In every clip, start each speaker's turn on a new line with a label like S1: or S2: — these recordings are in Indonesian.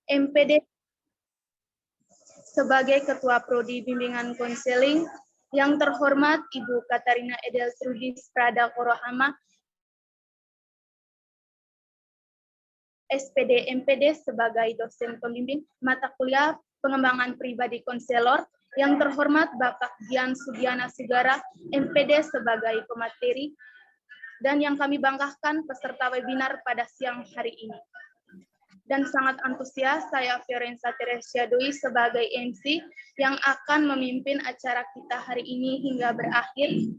S1: MPD sebagai Ketua Prodi Bimbingan Konseling, yang terhormat Ibu Katarina Edeltrudis Prada Korohama, SPD MPD sebagai dosen pembimbing mata kuliah pengembangan pribadi konselor, yang terhormat Bapak Dian Sudiana Sugara, MPD sebagai pemateri, dan yang kami banggakan peserta webinar pada siang hari ini. Dan sangat antusias saya Fiorenza Teresia Dwi sebagai MC yang akan memimpin acara kita hari ini hingga berakhir.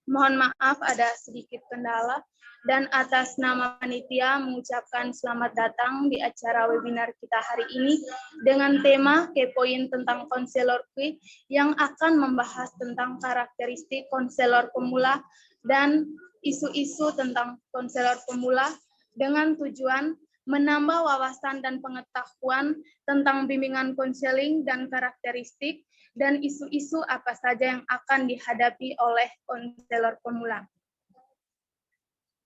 S1: Mohon maaf ada sedikit kendala, dan atas nama panitia mengucapkan selamat datang di acara webinar kita hari ini dengan tema kepoin tentang konselor Kui yang akan membahas tentang karakteristik konselor pemula dan isu-isu tentang konselor pemula dengan tujuan menambah wawasan dan pengetahuan tentang bimbingan konseling dan karakteristik dan isu-isu apa saja yang akan dihadapi oleh konselor pemula.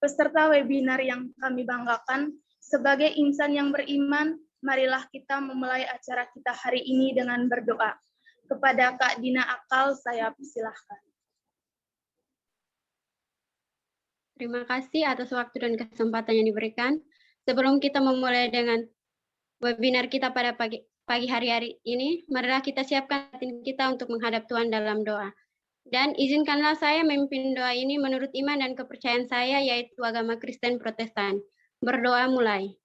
S1: Peserta webinar yang kami banggakan, sebagai insan yang beriman, marilah kita memulai acara kita hari ini dengan berdoa. Kepada Kak Dina Akal, saya persilahkan.
S2: Terima kasih atas waktu dan kesempatan yang diberikan. Sebelum kita memulai dengan webinar kita pada pagi hari ini, marilah kita siapkan hati kita untuk menghadap Tuhan dalam doa. Dan izinkanlah saya memimpin doa ini menurut iman dan kepercayaan saya, yaitu agama Kristen Protestan. Berdoa mulai.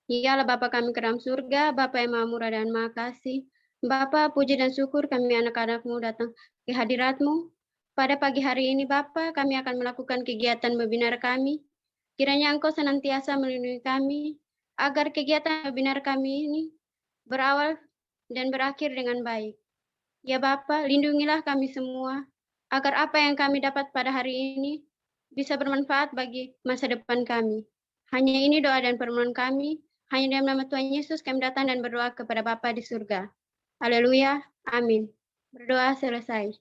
S2: Dialah Bapa kami ke dalam surga, Bapa yang Maha Murah dan Maha Kasih. Bapa, puji dan syukur kami anak-anak-Mu datang ke hadirat-Mu. Pada pagi hari ini, Bapa, kami akan melakukan kegiatan webinar kami. Kiranya Engkau senantiasa melindungi kami, agar kegiatan webinar kami ini berawal dan berakhir dengan baik. Ya Bapa, lindungilah kami semua, agar apa yang kami dapat pada hari ini bisa bermanfaat bagi masa depan kami. Hanya ini doa dan permohonan kami, hanya dalam nama Tuhan Yesus kami datang dan berdoa kepada Bapa di surga. Haleluya, amin. Berdoa selesai.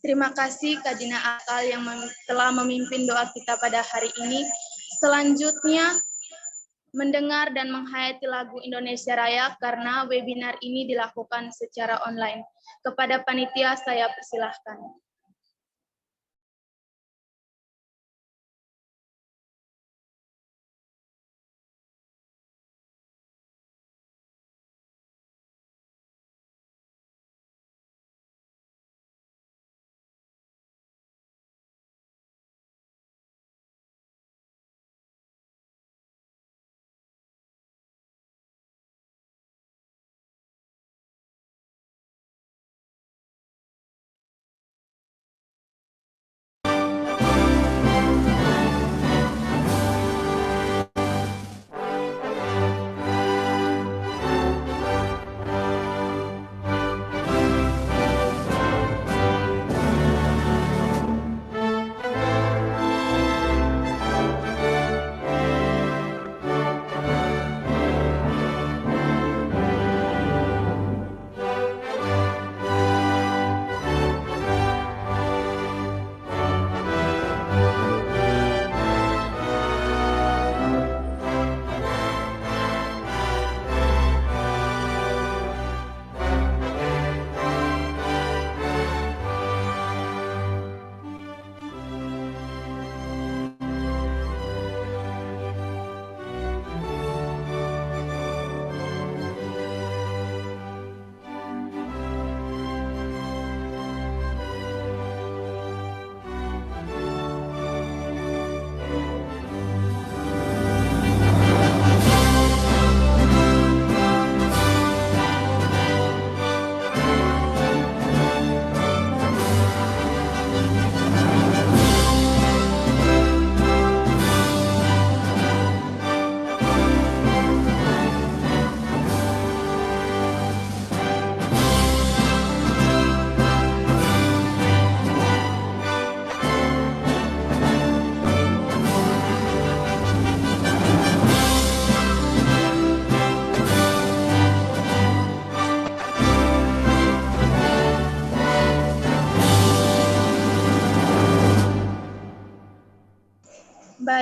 S1: Terima kasih Kak Dina Akal yang telah memimpin doa kita pada hari ini. Selanjutnya, mendengar dan menghayati lagu Indonesia Raya karena webinar ini dilakukan secara online. Kepada panitia saya persilahkan.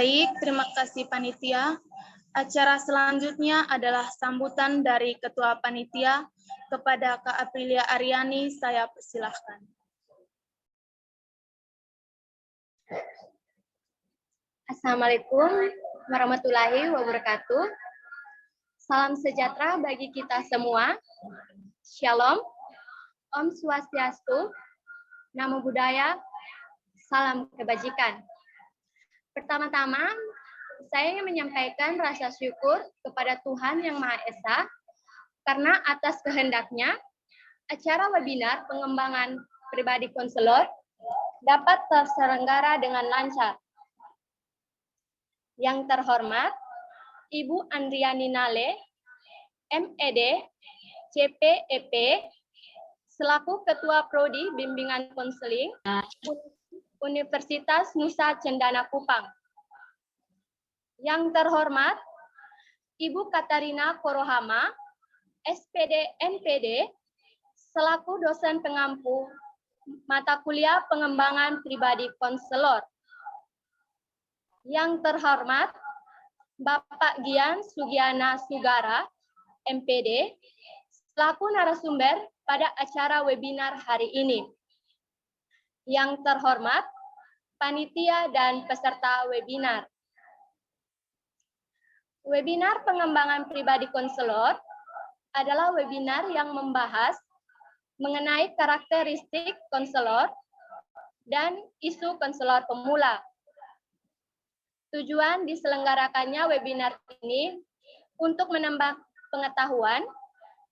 S1: Baik, terima kasih panitia. Acara selanjutnya adalah sambutan dari Ketua Panitia kepada Kak Aprilia Aryani. Saya persilahkan.
S3: Assalamualaikum warahmatullahi wabarakatuh. Salam sejahtera bagi kita semua. Shalom, Om Swastiastu, Namo Buddhaya, salam kebajikan. Pertama-tama, saya ingin menyampaikan rasa syukur kepada Tuhan Yang Maha Esa karena atas kehendaknya acara webinar pengembangan pribadi konselor dapat terselenggara dengan lancar. Yang terhormat, Ibu Andriani Nale, MED, CPEP, selaku Ketua Prodi Bimbingan Konseling Universitas Nusa Cendana Kupang. Yang terhormat, Ibu Katarina Korohama, SPD NPD, selaku dosen pengampu mata kuliah pengembangan pribadi konselor. Yang terhormat, Bapak Gian Sugiana Sugara, MPD, selaku narasumber pada acara webinar hari ini. Yang terhormat, panitia dan peserta webinar. Webinar pengembangan pribadi konselor adalah webinar yang membahas mengenai karakteristik konselor dan isu konselor pemula. Tujuan diselenggarakannya webinar ini untuk menambah pengetahuan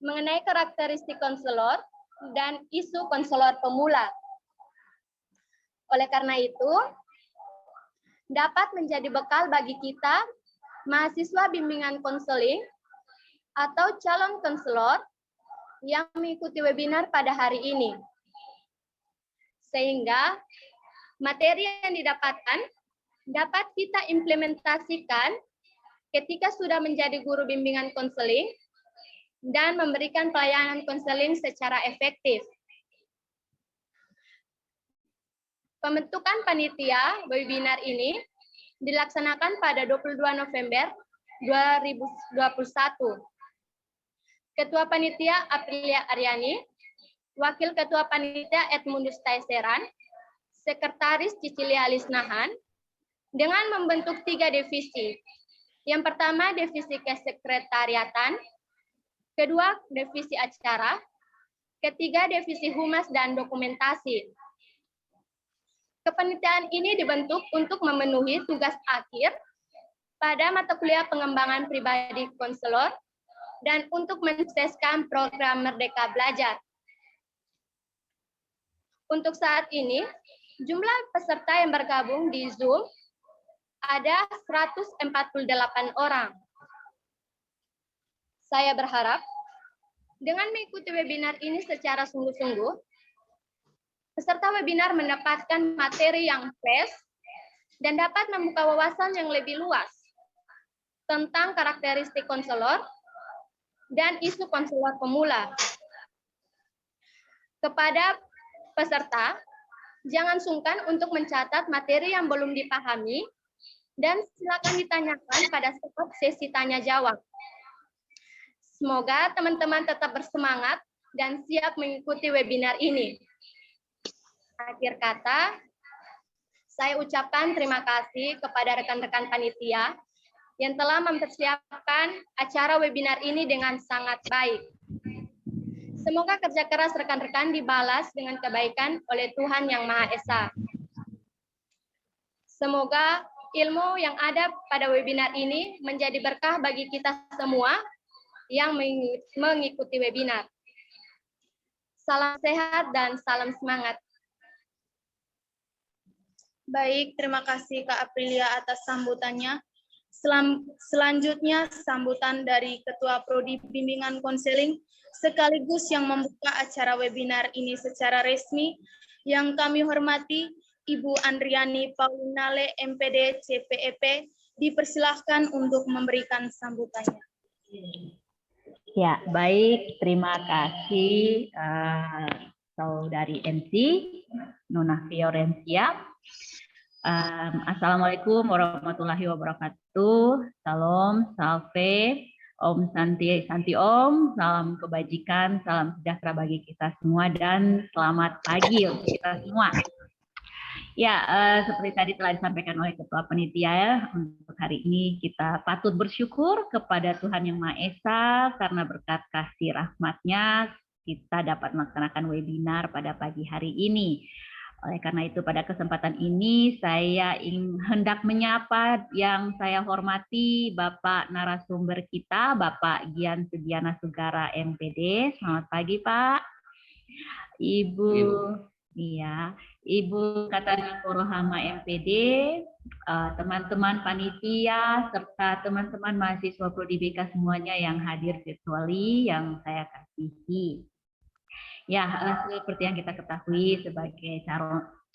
S3: mengenai karakteristik konselor dan isu konselor pemula. Oleh karena itu, dapat menjadi bekal bagi kita, mahasiswa bimbingan konseling atau calon konselor yang mengikuti webinar pada hari ini. Sehingga materi yang didapatkan dapat kita implementasikan ketika sudah menjadi guru bimbingan konseling dan memberikan pelayanan konseling secara efektif. Pembentukan panitia webinar ini dilaksanakan pada 22 November 2021. Ketua Panitia Aprilia Aryani, Wakil Ketua Panitia Edmundus Taiseran, Sekretaris Cicilia Alisnahan, dengan membentuk 3 divisi. Yang pertama, divisi kesekretariatan, kedua, divisi acara, ketiga, divisi humas dan dokumentasi. Kepanitiaan ini dibentuk untuk memenuhi tugas akhir pada mata kuliah pengembangan pribadi konselor dan untuk mensukseskan program Merdeka Belajar. Untuk saat ini, jumlah peserta yang bergabung di Zoom ada 148 orang. Saya berharap dengan mengikuti webinar ini secara sungguh-sungguh, peserta webinar mendapatkan materi yang fresh dan dapat membuka wawasan yang lebih luas tentang karakteristik konselor dan isu konselor pemula. Kepada peserta, jangan sungkan untuk mencatat materi yang belum dipahami dan silakan ditanyakan pada setiap sesi tanya jawab. Semoga teman-teman tetap bersemangat dan siap mengikuti webinar ini. Akhir kata, saya ucapkan terima kasih kepada rekan-rekan panitia yang telah mempersiapkan acara webinar ini dengan sangat baik. Semoga kerja keras rekan-rekan dibalas dengan kebaikan oleh Tuhan Yang Maha Esa. Semoga ilmu yang ada pada webinar ini menjadi berkah bagi kita semua yang mengikuti webinar. Salam sehat dan salam semangat.
S1: Baik, terima kasih Kak Aprilia atas sambutannya. Selanjutnya sambutan dari Ketua Prodi Bimbingan Konseling sekaligus yang membuka acara webinar ini secara resmi yang kami hormati Ibu Andriani Paulinale MPD CPEP, dipersilahkan untuk memberikan sambutannya.
S4: Ya, baik, terima kasih Saudari MC Nona Fiorencia. Assalamualaikum warahmatullahi wabarakatuh. Salam, salve, Om Santi, Santi Om, salam kebajikan, salam sejahtera bagi kita semua, dan selamat pagi untuk kita semua. Ya, seperti tadi telah disampaikan oleh Ketua Panitia ya, untuk hari ini kita patut bersyukur kepada Tuhan Yang Maha Esa karena berkat kasih rahmat-Nya kita dapat melaksanakan webinar pada pagi hari ini. Oleh karena itu pada kesempatan ini saya hendak menyapa yang saya hormati Bapak narasumber kita, Bapak Gian Sugiana Sugara MPD. Selamat pagi Pak. Ibu, iya, Ibu Katana Korohama MPD, teman-teman panitia serta teman-teman mahasiswa Prodi BK semuanya yang hadir virtually yang saya kasihi. Ya, seperti yang kita ketahui sebagai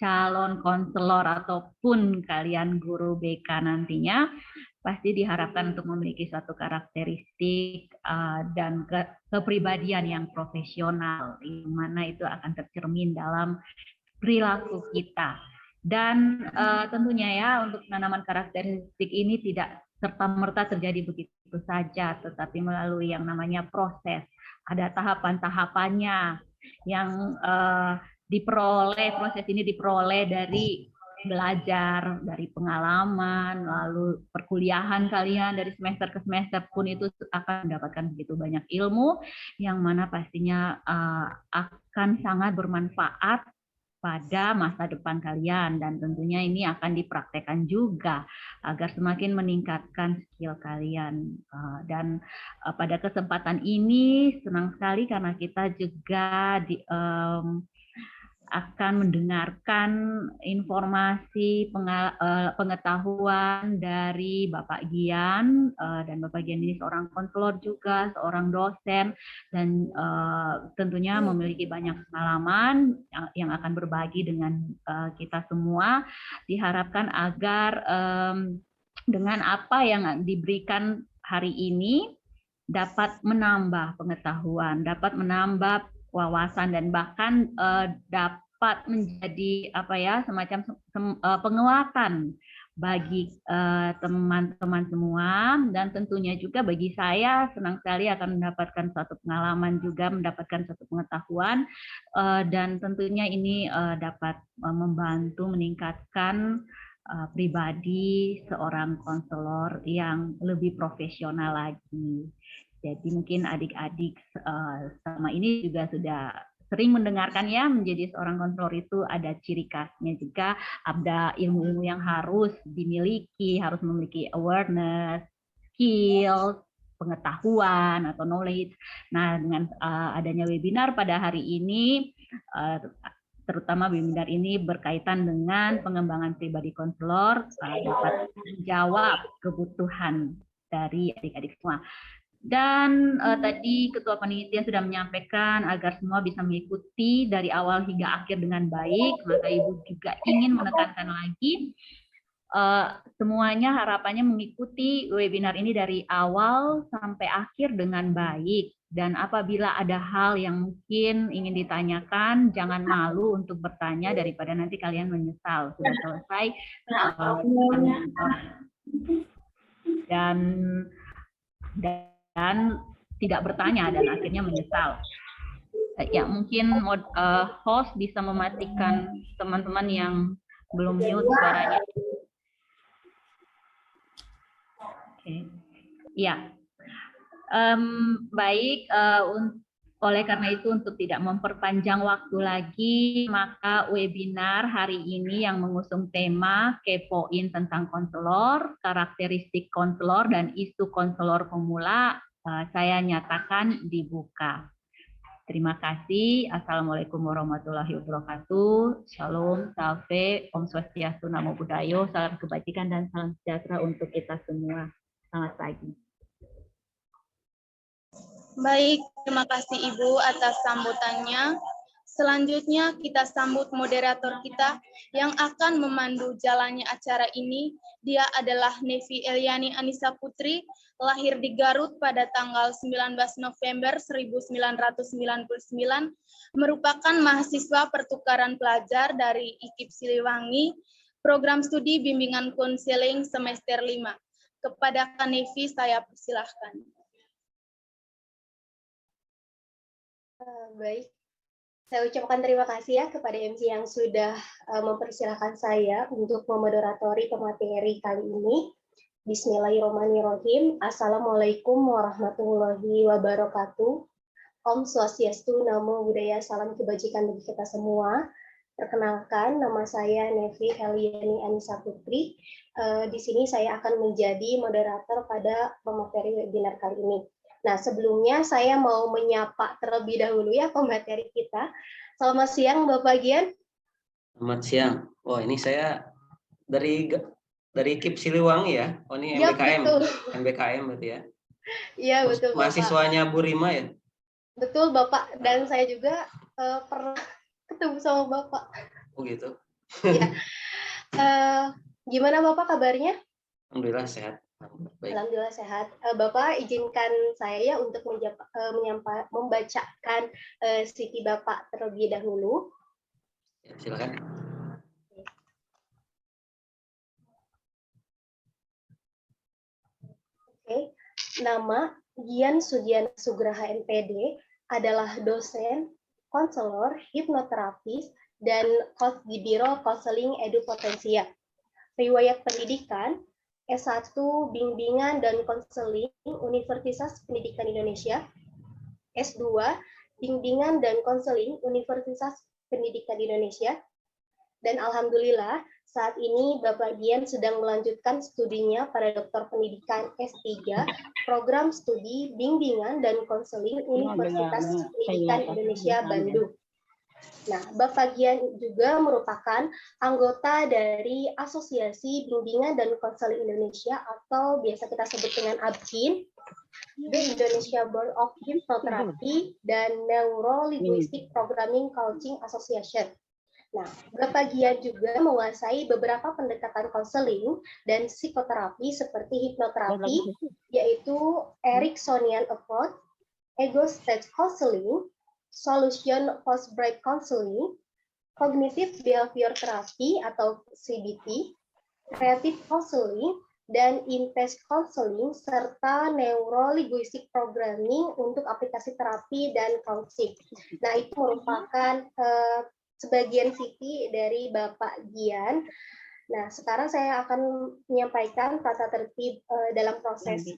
S4: calon konselor ataupun kalian guru BK nantinya, pasti diharapkan untuk memiliki suatu karakteristik dan kepribadian yang profesional, di mana itu akan tercermin dalam perilaku kita. Dan tentunya ya, untuk penanaman karakteristik ini tidak serta-merta terjadi begitu saja, tetapi melalui yang namanya proses. Ada tahapan-tahapannya yang proses ini diperoleh dari belajar, dari pengalaman, lalu perkuliahan kalian dari semester ke semester pun itu akan mendapatkan begitu banyak ilmu yang mana pastinya akan sangat bermanfaat pada masa depan kalian, dan tentunya ini akan dipraktekkan juga agar semakin meningkatkan skill kalian. Dan pada kesempatan ini senang sekali karena kita juga akan mendengarkan informasi pengetahuan dari Bapak Gian, dan Bapak Gian ini seorang konselor juga, seorang dosen, dan tentunya memiliki banyak pengalaman yang akan berbagi dengan kita semua. Diharapkan agar dengan apa yang diberikan hari ini dapat menambah pengetahuan, dapat menambah wawasan, dan bahkan dapat menjadi semacam penguatan bagi teman-teman semua, dan tentunya juga bagi saya senang sekali akan mendapatkan suatu pengalaman juga, mendapatkan suatu pengetahuan, dan tentunya ini dapat membantu meningkatkan pribadi seorang konselor yang lebih profesional lagi. Jadi mungkin adik-adik selama ini juga sudah sering mendengarkan ya, menjadi seorang konselor itu ada ciri khasnya juga, ada ilmu-ilmu yang harus dimiliki, harus memiliki awareness, skills, pengetahuan atau knowledge. Nah, dengan adanya webinar pada hari ini, terutama webinar ini berkaitan dengan pengembangan pribadi konselor, dapat menjawab kebutuhan dari adik-adik semua. Dan tadi Ketua Panitia sudah menyampaikan agar semua bisa mengikuti dari awal hingga akhir dengan baik, maka Ibu juga ingin menekankan lagi semuanya harapannya mengikuti webinar ini dari awal sampai akhir dengan baik. Dan apabila ada hal yang mungkin ingin ditanyakan, jangan malu untuk bertanya daripada nanti kalian menyesal sudah selesai dan tidak bertanya dan akhirnya menyesal. Ya, mungkin host bisa mematikan teman-teman yang belum mute suaranya. Oke. Ya, baik. Oleh karena itu, untuk tidak memperpanjang waktu lagi, maka webinar hari ini yang mengusung tema kepoin tentang konselor, karakteristik konselor, dan isu konselor pemula, saya nyatakan dibuka. Terima kasih. Assalamualaikum warahmatullahi wabarakatuh. Shalom, salve, Om Swastiastu, Namo Buddhaya, salam kebajikan dan salam sejahtera untuk kita semua. Selamat pagi.
S1: Baik, terima kasih Ibu atas sambutannya. Selanjutnya kita sambut moderator kita yang akan memandu jalannya acara ini. Dia adalah Nevi Eliani Anissa Putri, lahir di Garut pada tanggal 19 November 1999, merupakan mahasiswa pertukaran pelajar dari IKIP Siliwangi, Program Studi Bimbingan Konseling Semester 5. Kepada Kak Nevi, saya persilahkan.
S3: Baik, saya ucapkan terima kasih ya kepada MC yang sudah mempersilahkan saya untuk memoderatori pemateri kali ini. Bismillahirrahmanirrahim. Assalamualaikum warahmatullahi wabarakatuh. Om Swastiastu, Namo Buddhaya, salam kebajikan bagi kita semua. Perkenalkan, nama saya Nevi Heliani Anissa Putri. Di sini saya akan menjadi moderator pada pemateri webinar kali ini. Nah, sebelumnya saya mau menyapa terlebih dahulu ya pemateri kita. Selamat siang, Bapak Gian.
S5: Selamat siang. Oh, ini saya dari KIP Siliwangi ya. Oh, ini
S3: Ya,
S5: MBKM.
S3: betul.
S5: MBKM berarti ya.
S3: Iya, betul, Bapak.
S5: Mahasiswanya Bu Rima ya?
S3: Betul, Bapak. Dan saya juga pernah ketemu sama Bapak.
S5: Oh, gitu.
S3: Ya. Gimana Bapak kabarnya?
S5: Alhamdulillah sehat. Baik.
S3: Alhamdulillah sehat. Bapak izinkan saya ya untuk membacakan CV Bapak terlebih dahulu.
S5: Ya, silakan.
S3: Oke. Nama Gian Sudiana Sugraha MPD adalah dosen, konselor, hipnoterapis, dan coach di Biro Konseling Edu Potensia. Riwayat pendidikan S1 Bimbingan dan Konseling Universitas Pendidikan Indonesia, S2 Bimbingan dan Konseling Universitas Pendidikan Indonesia, dan alhamdulillah saat ini Bapak Gian sedang melanjutkan studinya pada Doktor Pendidikan S3 Program Studi Bimbingan dan Konseling Universitas Pendidikan Indonesia Bandung. Nah, Bapak Gian juga merupakan anggota dari Asosiasi Bimbingan dan Konseling Indonesia atau biasa kita sebut dengan ABKIN, The Indonesia Board of Hypnotherapy, dan Neuro-Linguistic Programming Coaching Association. Nah, Bapak Gian juga menguasai beberapa pendekatan konseling dan psikoterapi seperti hipnoterapi, yaitu Ericksonian Approach, Ego State Counseling, Solution Post-Break Counseling, Cognitive Behavior Therapy atau CBT, Creative Counseling, dan Intest Counseling, serta Neuro-Linguistic Programming untuk aplikasi terapi dan coaching. Nah, itu merupakan sebagian CV dari Bapak Gian. Nah, sekarang saya akan menyampaikan tata tertib dalam proses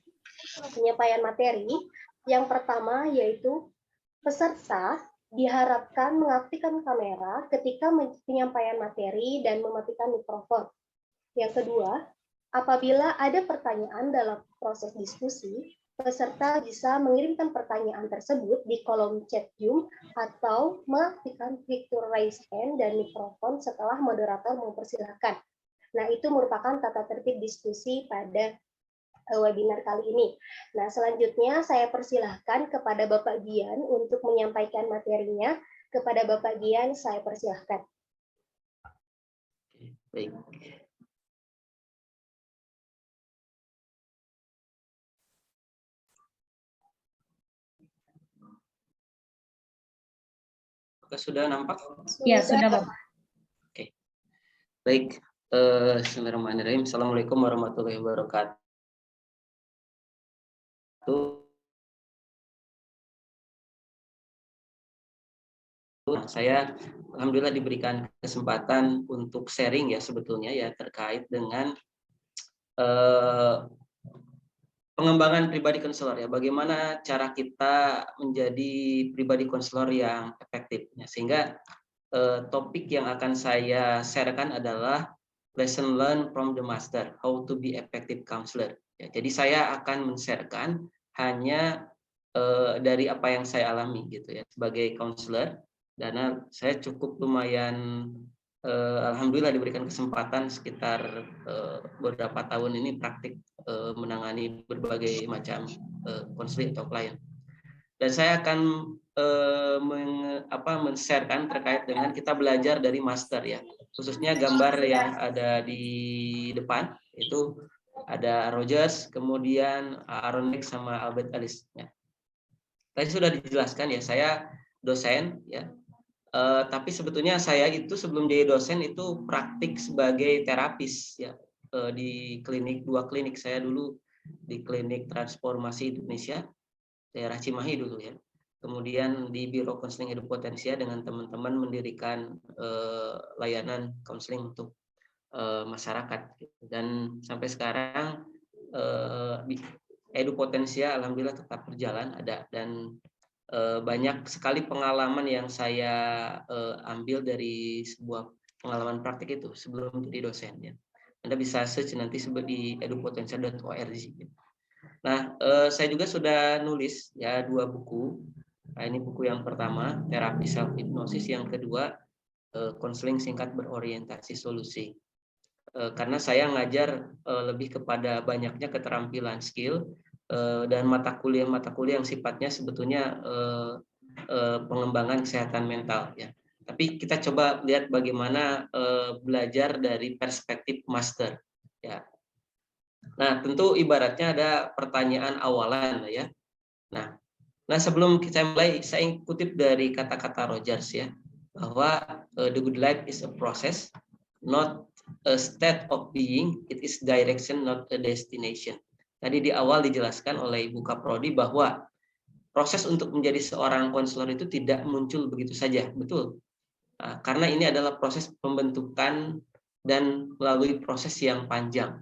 S3: penyampaian materi. Yang pertama yaitu peserta diharapkan mengaktifkan kamera ketika penyampaian materi dan mematikan mikrofon. Yang kedua, apabila ada pertanyaan dalam proses diskusi, peserta bisa mengirimkan pertanyaan tersebut di kolom chat Zoom atau mengaktifkan fitur raise hand dan mikrofon setelah moderator mempersilahkan. Nah, itu merupakan tata tertib diskusi pada webinar kali ini. Nah, selanjutnya saya persilahkan kepada Bapak Gian untuk menyampaikan materinya. Kepada Bapak Gian, saya persilahkan.
S5: Baik. Apakah sudah nampak?
S4: Ya, sudah Bapak.
S5: Oke. Baik. Bismillahirrahmanirrahim. Assalamualaikum warahmatullahi wabarakatuh. Saya alhamdulillah diberikan kesempatan untuk sharing ya sebetulnya ya terkait dengan pengembangan pribadi konselor ya, bagaimana cara kita menjadi pribadi konselor yang efektif ya. Sehingga topik yang akan saya sharekan adalah lesson learned from the master, how to be effective counselor ya. Jadi saya akan men-sharekan hanya dari apa yang saya alami gitu ya sebagai counselor, karena saya cukup lumayan alhamdulillah diberikan kesempatan sekitar beberapa tahun ini praktik menangani berbagai macam konseling atau klien. Dan saya akan men-sharekan terkait dengan kita belajar dari master ya, khususnya gambar yang ada di depan itu ada Rogers, kemudian Aaron Beck sama Albert Ellis ya. Tadi sudah dijelaskan ya, saya dosen ya, Tapi sebetulnya saya itu sebelum jadi dosen itu praktik sebagai terapis ya, di klinik, 2 klinik. Saya dulu di Klinik Transformasi Indonesia daerah Cimahi dulu ya. Kemudian di Biro Konseling Hidup Potensia dengan teman-teman mendirikan layanan konseling untuk masyarakat. Dan sampai sekarang Edu Potensia alhamdulillah tetap berjalan ada, dan banyak sekali pengalaman yang saya ambil dari sebuah pengalaman praktik itu sebelum jadi dosen ya. Anda bisa search nanti di edupotensia.org. Nah, saya juga sudah nulis ya 2 buku. Nah, ini buku yang pertama, terapi self hipnosis, yang kedua konseling singkat berorientasi solusi. Karena saya ngajar lebih kepada banyaknya keterampilan skill dan mata kuliah yang sifatnya sebetulnya pengembangan kesehatan mental ya. Tapi kita coba lihat bagaimana belajar dari perspektif master ya. Nah, tentu ibaratnya ada pertanyaan awalan ya. Nah, sebelum kita mulai, saya kutip dari kata-kata Rogers ya, bahwa the good life is a process, not a state of being, it is direction, not a destination. Tadi di awal dijelaskan oleh Ibu Kaprodi bahwa proses untuk menjadi seorang konselor itu tidak muncul begitu saja, betul. Nah, karena ini adalah proses pembentukan dan melalui proses yang panjang.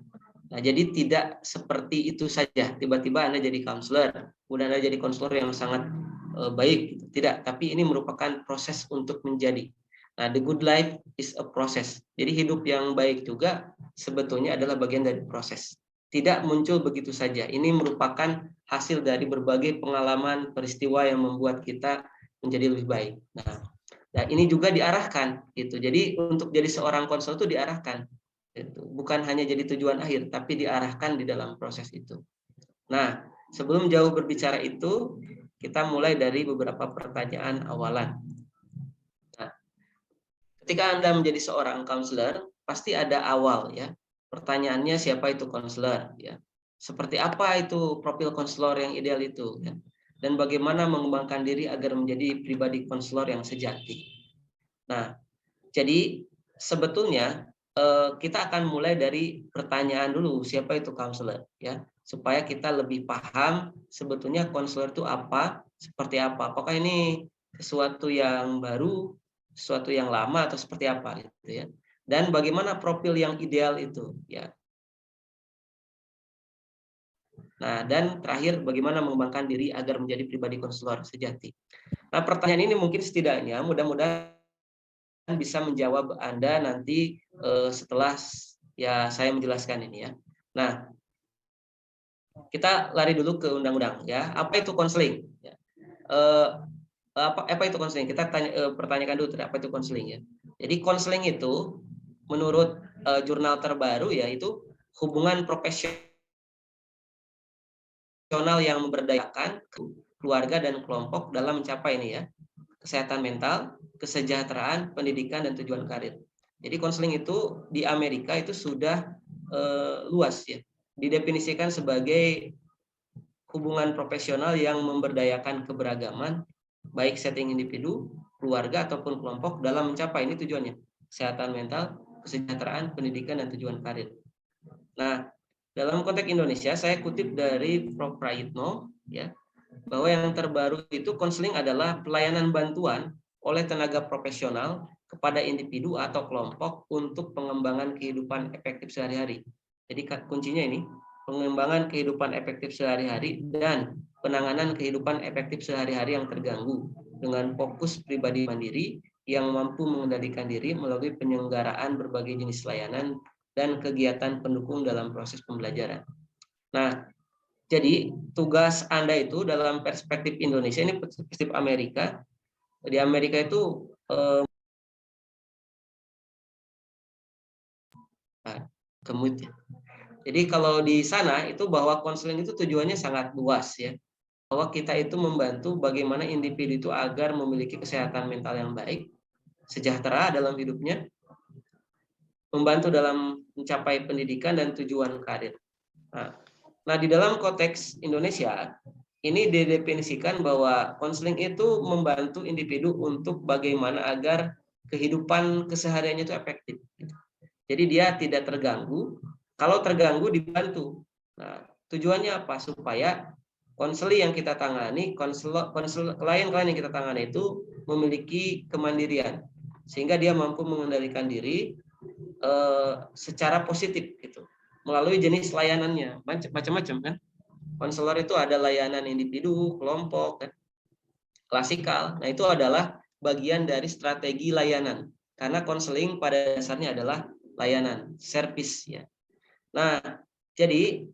S5: Nah, jadi tidak seperti itu saja, tiba-tiba Anda jadi konselor, kemudian Anda jadi konselor yang sangat baik, gitu. Tidak, tapi ini merupakan proses untuk menjadi. Nah, the good life is a process. Jadi hidup yang baik juga sebetulnya adalah bagian dari proses. Tidak muncul begitu saja. Ini merupakan hasil dari berbagai pengalaman, peristiwa yang membuat kita menjadi lebih baik. Nah, ini juga diarahkan, gitu. Jadi untuk jadi seorang konselor itu diarahkan. Bukan hanya jadi tujuan akhir, tapi diarahkan di dalam proses itu. Nah, sebelum jauh berbicara itu, kita mulai dari beberapa pertanyaan awalan. Nah, ketika Anda menjadi seorang konselor, pasti ada awal ya. Pertanyaannya, siapa itu konselor ya? Seperti apa itu profil konselor yang ideal itu ya? Dan bagaimana mengembangkan diri agar menjadi pribadi konselor yang sejati. Nah, jadi sebetulnya kita akan mulai dari pertanyaan dulu, siapa itu konselor ya, supaya kita lebih paham sebetulnya konselor itu apa, seperti apa, apakah ini sesuatu yang baru, sesuatu yang lama, atau seperti apa gitu ya, dan bagaimana profil yang ideal itu ya. Nah, dan terakhir bagaimana mengembangkan diri agar menjadi pribadi konselor sejati. Nah, pertanyaan ini mungkin setidaknya mudah-mudahan bisa menjawab Anda nanti setelah ya saya menjelaskan ini ya. Nah, kita lari dulu ke undang-undang ya. Apa itu konseling? Ya. Apa itu konseling? Kita pertanyakan dulu apa itu konseling ya. Jadi konseling itu menurut jurnal terbaru yaitu hubungan profesional yang memberdayakan keluarga dan kelompok dalam mencapai ini ya, kesehatan mental, kesejahteraan, pendidikan, dan tujuan karir. Jadi konseling itu di Amerika itu sudah luas ya, didefinisikan sebagai hubungan profesional yang memberdayakan keberagaman, baik setting individu, keluarga, ataupun kelompok dalam mencapai ini tujuannya, kesehatan mental, kesejahteraan, pendidikan, dan tujuan karir. Nah, dalam konteks Indonesia, saya kutip dari Prof. Prayitno, ya, bahwa yang terbaru itu konseling adalah pelayanan bantuan oleh tenaga profesional kepada individu atau kelompok untuk pengembangan kehidupan efektif sehari-hari. Jadi kuncinya ini, pengembangan kehidupan efektif sehari-hari dan penanganan kehidupan efektif sehari-hari yang terganggu dengan fokus pribadi mandiri yang mampu mengendalikan diri melalui penyelenggaraan berbagai jenis layanan dan kegiatan pendukung dalam proses pembelajaran. Nah, jadi tugas Anda itu dalam perspektif Indonesia, ini perspektif Amerika. Di Amerika itu kemut ya. Jadi kalau di sana itu bahwa konseling itu tujuannya sangat luas ya. Bahwa kita itu membantu bagaimana individu itu agar memiliki kesehatan mental yang baik, sejahtera dalam hidupnya, membantu dalam mencapai pendidikan dan tujuan karir. Nah, di dalam konteks Indonesia, ini didefinisikan bahwa konseling itu membantu individu untuk bagaimana agar kehidupan kesehariannya itu efektif. Jadi dia tidak terganggu. Kalau terganggu dibantu. Nah, tujuannya apa? Supaya konseling yang kita tangani, klien-klien yang kita tangani itu memiliki kemandirian, sehingga dia mampu mengendalikan diri secara positif gitu, melalui jenis layanannya macam-macam kan. Konselor itu ada layanan individu, kelompok, kan? Klasikal. Nah, itu adalah bagian dari strategi layanan. Karena konseling pada dasarnya adalah layanan, service ya. Nah, jadi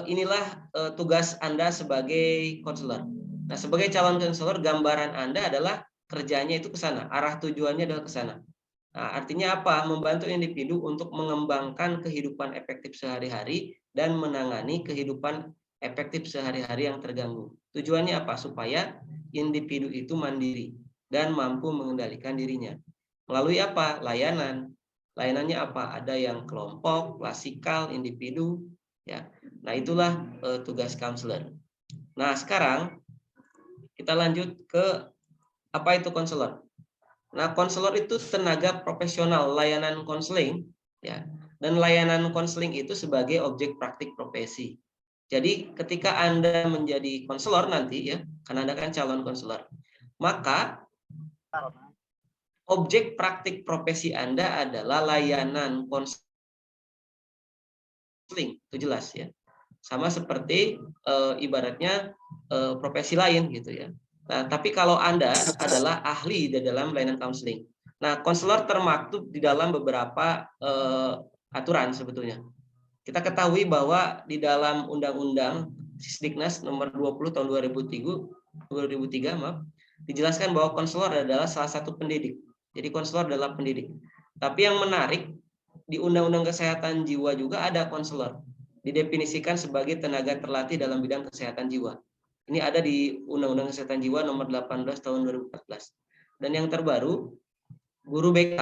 S5: inilah tugas Anda sebagai konselor. Nah, sebagai calon konselor, gambaran Anda adalah kerjanya itu ke sana, arah tujuannya adalah ke sana. Nah, artinya apa? Membantu individu untuk mengembangkan kehidupan efektif sehari-hari dan menangani kehidupan efektif sehari-hari yang terganggu. Tujuannya apa? Supaya individu itu mandiri dan mampu mengendalikan dirinya. Melalui apa? Layanan. Layanannya apa? Ada yang kelompok, klasikal, individu, ya. Nah, itulah tugas counselor. Nah, sekarang kita lanjut ke apa itu konselor. Nah, konselor itu tenaga profesional layanan konseling, ya. Dan layanan konseling itu sebagai objek praktik profesi. Jadi ketika Anda menjadi konselor nanti ya, karena Anda kan calon konselor, maka objek praktik profesi Anda adalah layanan konseling. Itu jelas ya. Sama seperti ibaratnya profesi lain gitu ya. Nah, tapi kalau Anda adalah ahli di dalam layanan konseling. Nah, konselor termaktub di dalam beberapa aturan sebetulnya. Kita ketahui bahwa di dalam Undang-Undang Sisdiknas nomor 20 tahun 2003 dijelaskan bahwa konselor adalah salah satu pendidik. Jadi konselor adalah pendidik. Tapi yang menarik, di Undang-Undang Kesehatan Jiwa juga ada konselor. Didefinisikan sebagai tenaga terlatih dalam bidang kesehatan jiwa. Ini ada di Undang-Undang Kesehatan Jiwa nomor 18 tahun 2014. Dan yang terbaru, guru BK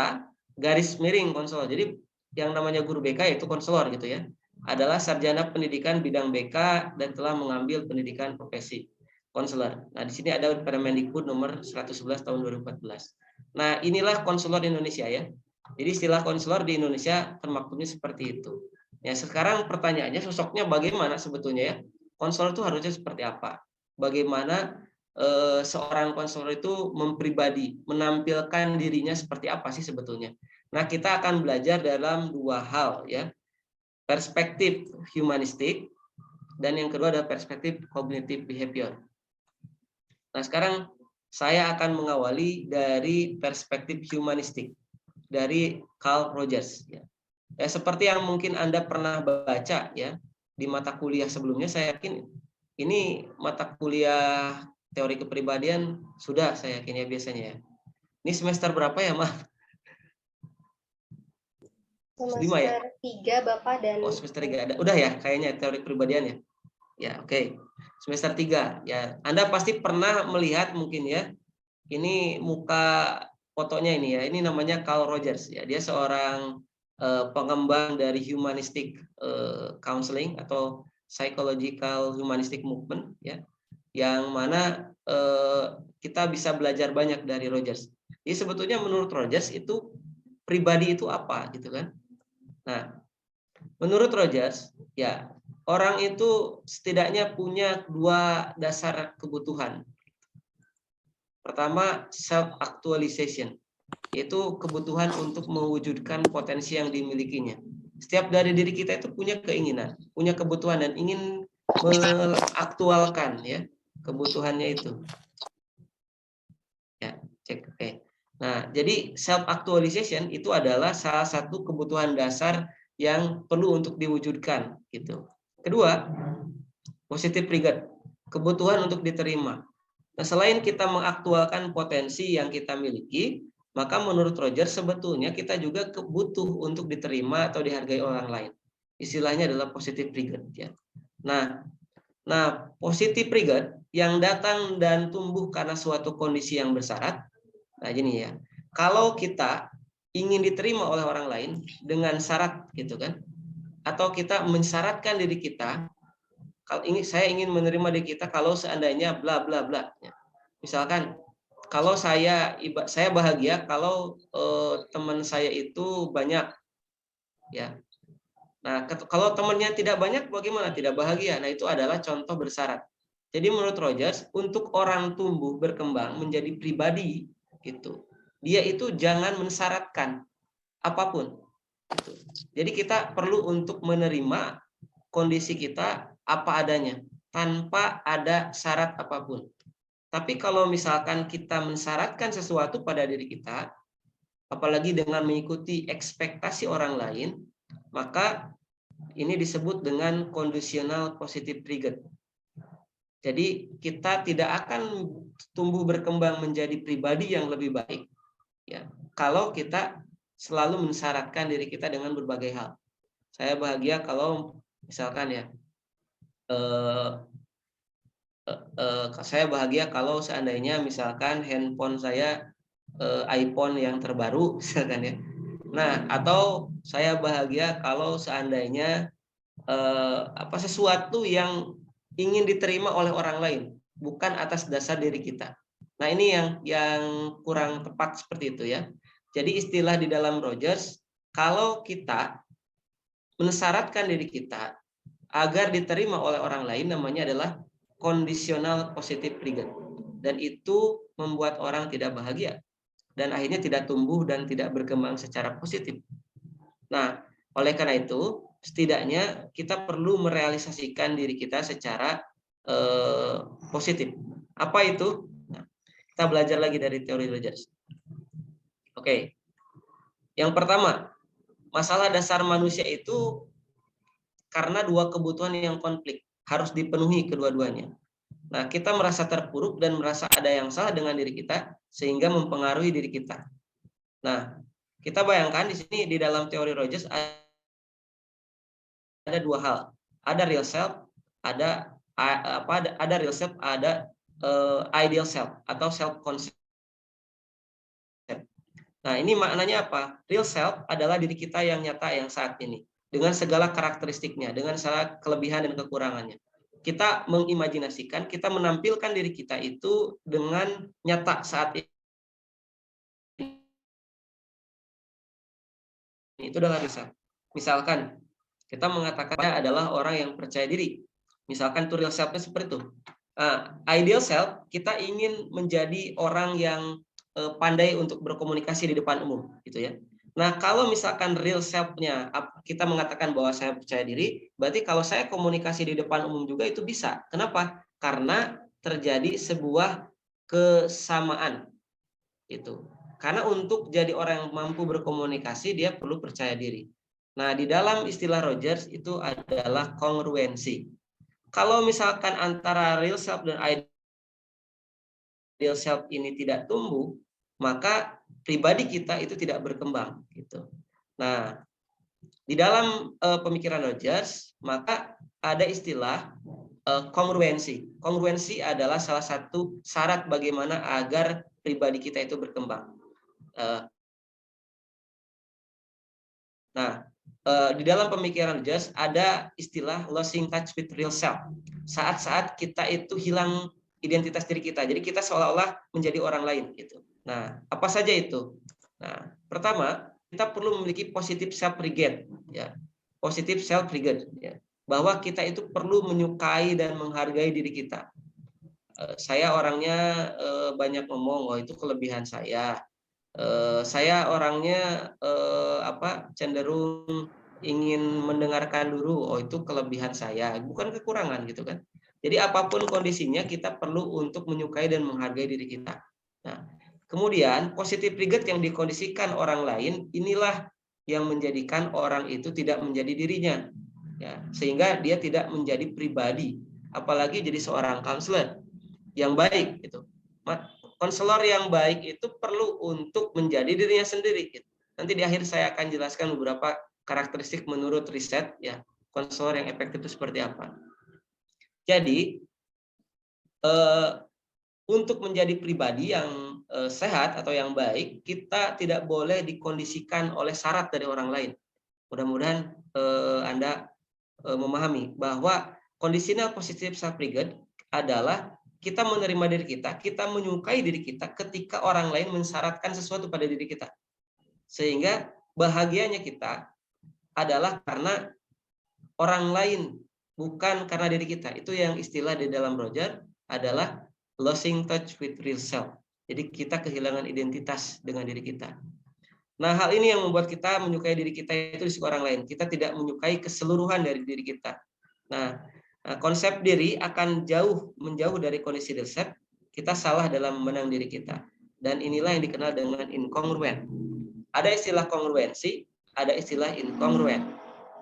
S5: garis miring konselor. Jadi yang namanya guru BK itu konselor gitu ya, adalah sarjana pendidikan bidang BK dan telah mengambil pendidikan profesi konselor. Nah, di sini ada Permendikbud nomor 111 tahun 2014. Nah, inilah konselor di Indonesia ya. Jadi istilah konselor di Indonesia termaktubnya seperti itu. Ya, sekarang pertanyaannya sosoknya bagaimana sebetulnya ya? Konselor itu harusnya seperti apa? Bagaimana seorang konselor itu mempribadi, menampilkan dirinya seperti apa sih sebetulnya? Nah, kita akan belajar dalam dua hal ya. Perspektif humanistik dan yang kedua adalah perspektif cognitive behavior. Nah, sekarang saya akan mengawali dari perspektif humanistik dari Carl Rogers ya. Ya, seperti yang mungkin Anda pernah baca ya di mata kuliah sebelumnya, saya yakin ini mata kuliah teori kepribadian sudah saya yakin ya biasanya ya. Ini semester berapa ya, Maaf?
S3: Semester 3 Bapak dan
S5: oh semester 3 ada. Udah ya kayaknya teori kepribadian ya. Ya, oke. Semester 3 ya. Anda pasti pernah melihat mungkin ya. Ini muka fotonya ini ya. Ini namanya Carl Rogers ya. Dia seorang pengembang dari humanistic counseling atau psychological humanistic movement ya. Yang mana kita bisa belajar banyak dari Rogers. Jadi sebetulnya menurut Rogers itu pribadi itu apa gitu kan? Nah, menurut Rogers, ya orang itu setidaknya punya dua dasar kebutuhan. Pertama, self-actualization, yaitu kebutuhan untuk mewujudkan potensi yang dimilikinya. Setiap dari diri kita itu punya keinginan, punya kebutuhan dan ingin mengaktualkan ya kebutuhannya itu. Ya, cek. Oke. Nah, jadi self-actualization itu adalah salah satu kebutuhan dasar yang perlu untuk diwujudkan gitu. Kedua, positive regard, kebutuhan untuk diterima. Nah, selain kita mengaktualkan potensi yang kita miliki, maka menurut Rogers sebetulnya kita juga butuh untuk diterima atau dihargai orang lain. Istilahnya adalah positive regard ya. Nah, positive regard yang datang dan tumbuh karena suatu kondisi yang bersyarat. Nah, gini ya. Kalau kita ingin diterima oleh orang lain dengan syarat gitu kan, atau kita mensyaratkan diri kita kalau saya ingin menerima diri kita kalau seandainya bla bla bla. Misalkan kalau saya bahagia kalau teman saya itu banyak, ya. Nah, kalau temannya tidak banyak, bagaimana? Tidak bahagia. Nah, itu adalah contoh bersyarat. Jadi menurut Rogers, untuk orang tumbuh berkembang menjadi pribadi, gitu, dia itu jangan mensyaratkan apapun. Gitu. Jadi kita perlu untuk menerima kondisi kita apa adanya, tanpa ada syarat apapun. Tapi kalau misalkan kita mensyaratkan sesuatu pada diri kita, apalagi dengan mengikuti ekspektasi orang lain, maka ini disebut dengan conditional positive trigger. Jadi kita tidak akan tumbuh berkembang menjadi pribadi yang lebih baik, ya, kalau kita selalu mensyaratkan diri kita dengan berbagai hal. Saya bahagia kalau misalkan ya, saya bahagia kalau seandainya misalkan handphone saya iPhone yang terbaru, misalkan ya. Nah, atau saya bahagia kalau seandainya sesuatu yang ingin diterima oleh orang lain, bukan atas dasar diri kita. Nah, ini yang kurang tepat seperti itu ya. Jadi istilah di dalam Rogers, kalau kita mensyaratkan diri kita agar diterima oleh orang lain, namanya adalah conditional positive trigger. Dan itu membuat orang tidak bahagia. Dan akhirnya tidak tumbuh dan tidak berkembang secara positif. Nah, oleh karena itu, setidaknya kita perlu merealisasikan diri kita secara positif. Apa itu? Nah, kita belajar lagi dari teori Rogers. Oke. Yang pertama, masalah dasar manusia itu karena dua kebutuhan yang konflik, harus dipenuhi kedua-duanya. Nah, kita merasa terpuruk dan merasa ada yang salah dengan diri kita sehingga mempengaruhi diri kita. Nah, kita bayangkan di sini di dalam teori Rogers ada dua hal. Ada real self, ada real self, ada ideal self atau self concept. Nah, ini maknanya apa? Real self adalah diri kita yang nyata yang saat ini dengan segala karakteristiknya, dengan segala kelebihan dan kekurangannya. Kita mengimajinasikan, kita menampilkan diri kita itu dengan nyata saat ini. Itu adalah real. Misalkan kita mengatakan saya adalah orang yang percaya diri. Misalkan itu real self-nya seperti itu. Ideal self, kita ingin menjadi orang yang pandai untuk berkomunikasi di depan umum, gitu ya. Nah, kalau misalkan real self-nya kita mengatakan bahwa saya percaya diri, berarti kalau saya komunikasi di depan umum juga itu bisa. Kenapa? Karena terjadi sebuah kesamaan. Itu. Karena untuk jadi orang yang mampu berkomunikasi, dia perlu percaya diri. Nah, di dalam istilah Rogers itu adalah kongruensi. Kalau misalkan antara real self dan ideal self ini tidak tumbuh, maka pribadi kita itu tidak berkembang gitu. Nah, di dalam pemikiran Rogers, maka ada istilah kongruensi. Kongruensi adalah salah satu syarat bagaimana agar pribadi kita itu berkembang. Nah, di dalam pemikiran Rogers ada istilah losing touch with real self. Saat-saat kita itu hilang identitas diri kita, jadi kita seolah-olah menjadi orang lain gitu. Nah, apa saja itu? Nah, pertama, kita perlu memiliki positive self regard, ya. Positive self regard, ya. Bahwa kita itu perlu menyukai dan menghargai diri kita. Saya orangnya banyak ngomong, oh itu kelebihan saya. Saya orangnya cenderung ingin mendengarkan dulu, oh itu kelebihan saya, bukan kekurangan gitu kan. Jadi apapun kondisinya kita perlu untuk menyukai dan menghargai diri kita. Nah, kemudian positive regard yang dikondisikan orang lain inilah yang menjadikan orang itu tidak menjadi dirinya, ya, sehingga dia tidak menjadi pribadi, apalagi jadi seorang konselor yang baik gitu. Konselor yang baik itu perlu untuk menjadi dirinya sendiri. Gitu. Nanti di akhir saya akan jelaskan beberapa karakteristik menurut riset ya konselor yang efektif itu seperti apa. Jadi untuk menjadi pribadi yang sehat atau yang baik, kita tidak boleh dikondisikan oleh syarat dari orang lain. Mudah-mudahan Anda memahami bahwa conditional positive self-regard adalah kita menerima diri kita menyukai diri kita ketika orang lain mensyaratkan sesuatu pada diri kita. Sehingga bahagianya kita adalah karena orang lain, bukan karena diri kita. Itu yang istilah di dalam Rogers adalah losing touch with real self. Jadi kita kehilangan identitas dengan diri kita. Nah, hal ini yang membuat kita menyukai diri kita itu di orang lain. Kita tidak menyukai keseluruhan dari diri kita. Nah, konsep diri akan menjauh dari kondisi real self. Kita salah dalam memandang diri kita. Dan inilah yang dikenal dengan incongruent. Ada istilah kongruensi, ada istilah incongruent.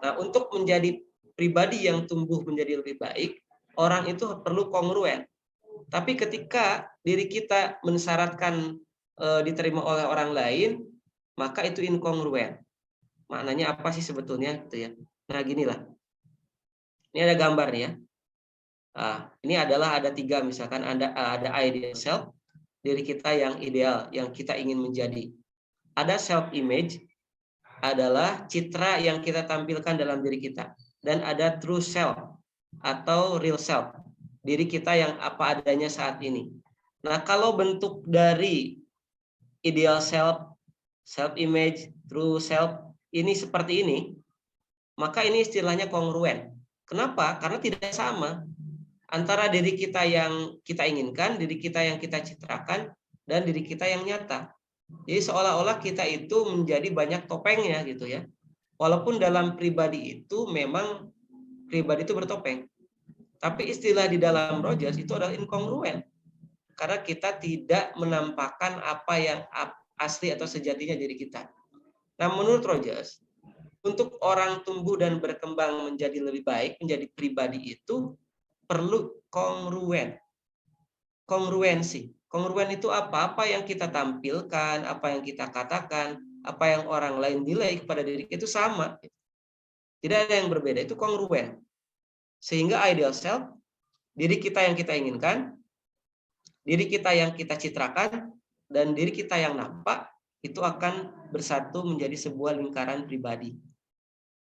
S5: Nah, untuk menjadi pribadi yang tumbuh menjadi lebih baik, orang itu perlu kongruen. Tapi ketika diri kita mensyaratkan diterima oleh orang lain, maka itu inkongruen. Maknanya apa sih sebetulnya gitu ya? Nah, ginilah. Ini ada gambar nih ya. Ini adalah ada 3, misalkan ada ideal self, diri kita yang ideal, yang kita ingin menjadi. Ada self image, adalah citra yang kita tampilkan dalam diri kita. Dan ada true self atau real self, diri kita yang apa adanya saat ini. Nah, kalau bentuk dari ideal self, self image, true self ini seperti ini, maka ini istilahnya kongruen. Kenapa? Karena tidak sama antara diri kita yang kita inginkan, diri kita yang kita citrakan, dan diri kita yang nyata. Jadi seolah-olah kita itu menjadi banyak topengnya gitu ya. Walaupun dalam pribadi itu memang pribadi itu bertopeng. Tapi istilah di dalam Rogers itu adalah inkongruen. Karena kita tidak menampakkan apa yang asli atau sejatinya diri kita. Nah, menurut Rogers, untuk orang tumbuh dan berkembang menjadi lebih baik, menjadi pribadi itu perlu kongruen. Kongruensi. Kongruen itu apa? Apa yang kita tampilkan, apa yang kita katakan, apa yang orang lain nilai kepada diri kita itu sama. Tidak ada yang berbeda, itu kongruen. Sehingga ideal self, diri kita yang kita inginkan, diri kita yang kita citrakan, dan diri kita yang nampak, itu akan bersatu menjadi sebuah lingkaran pribadi.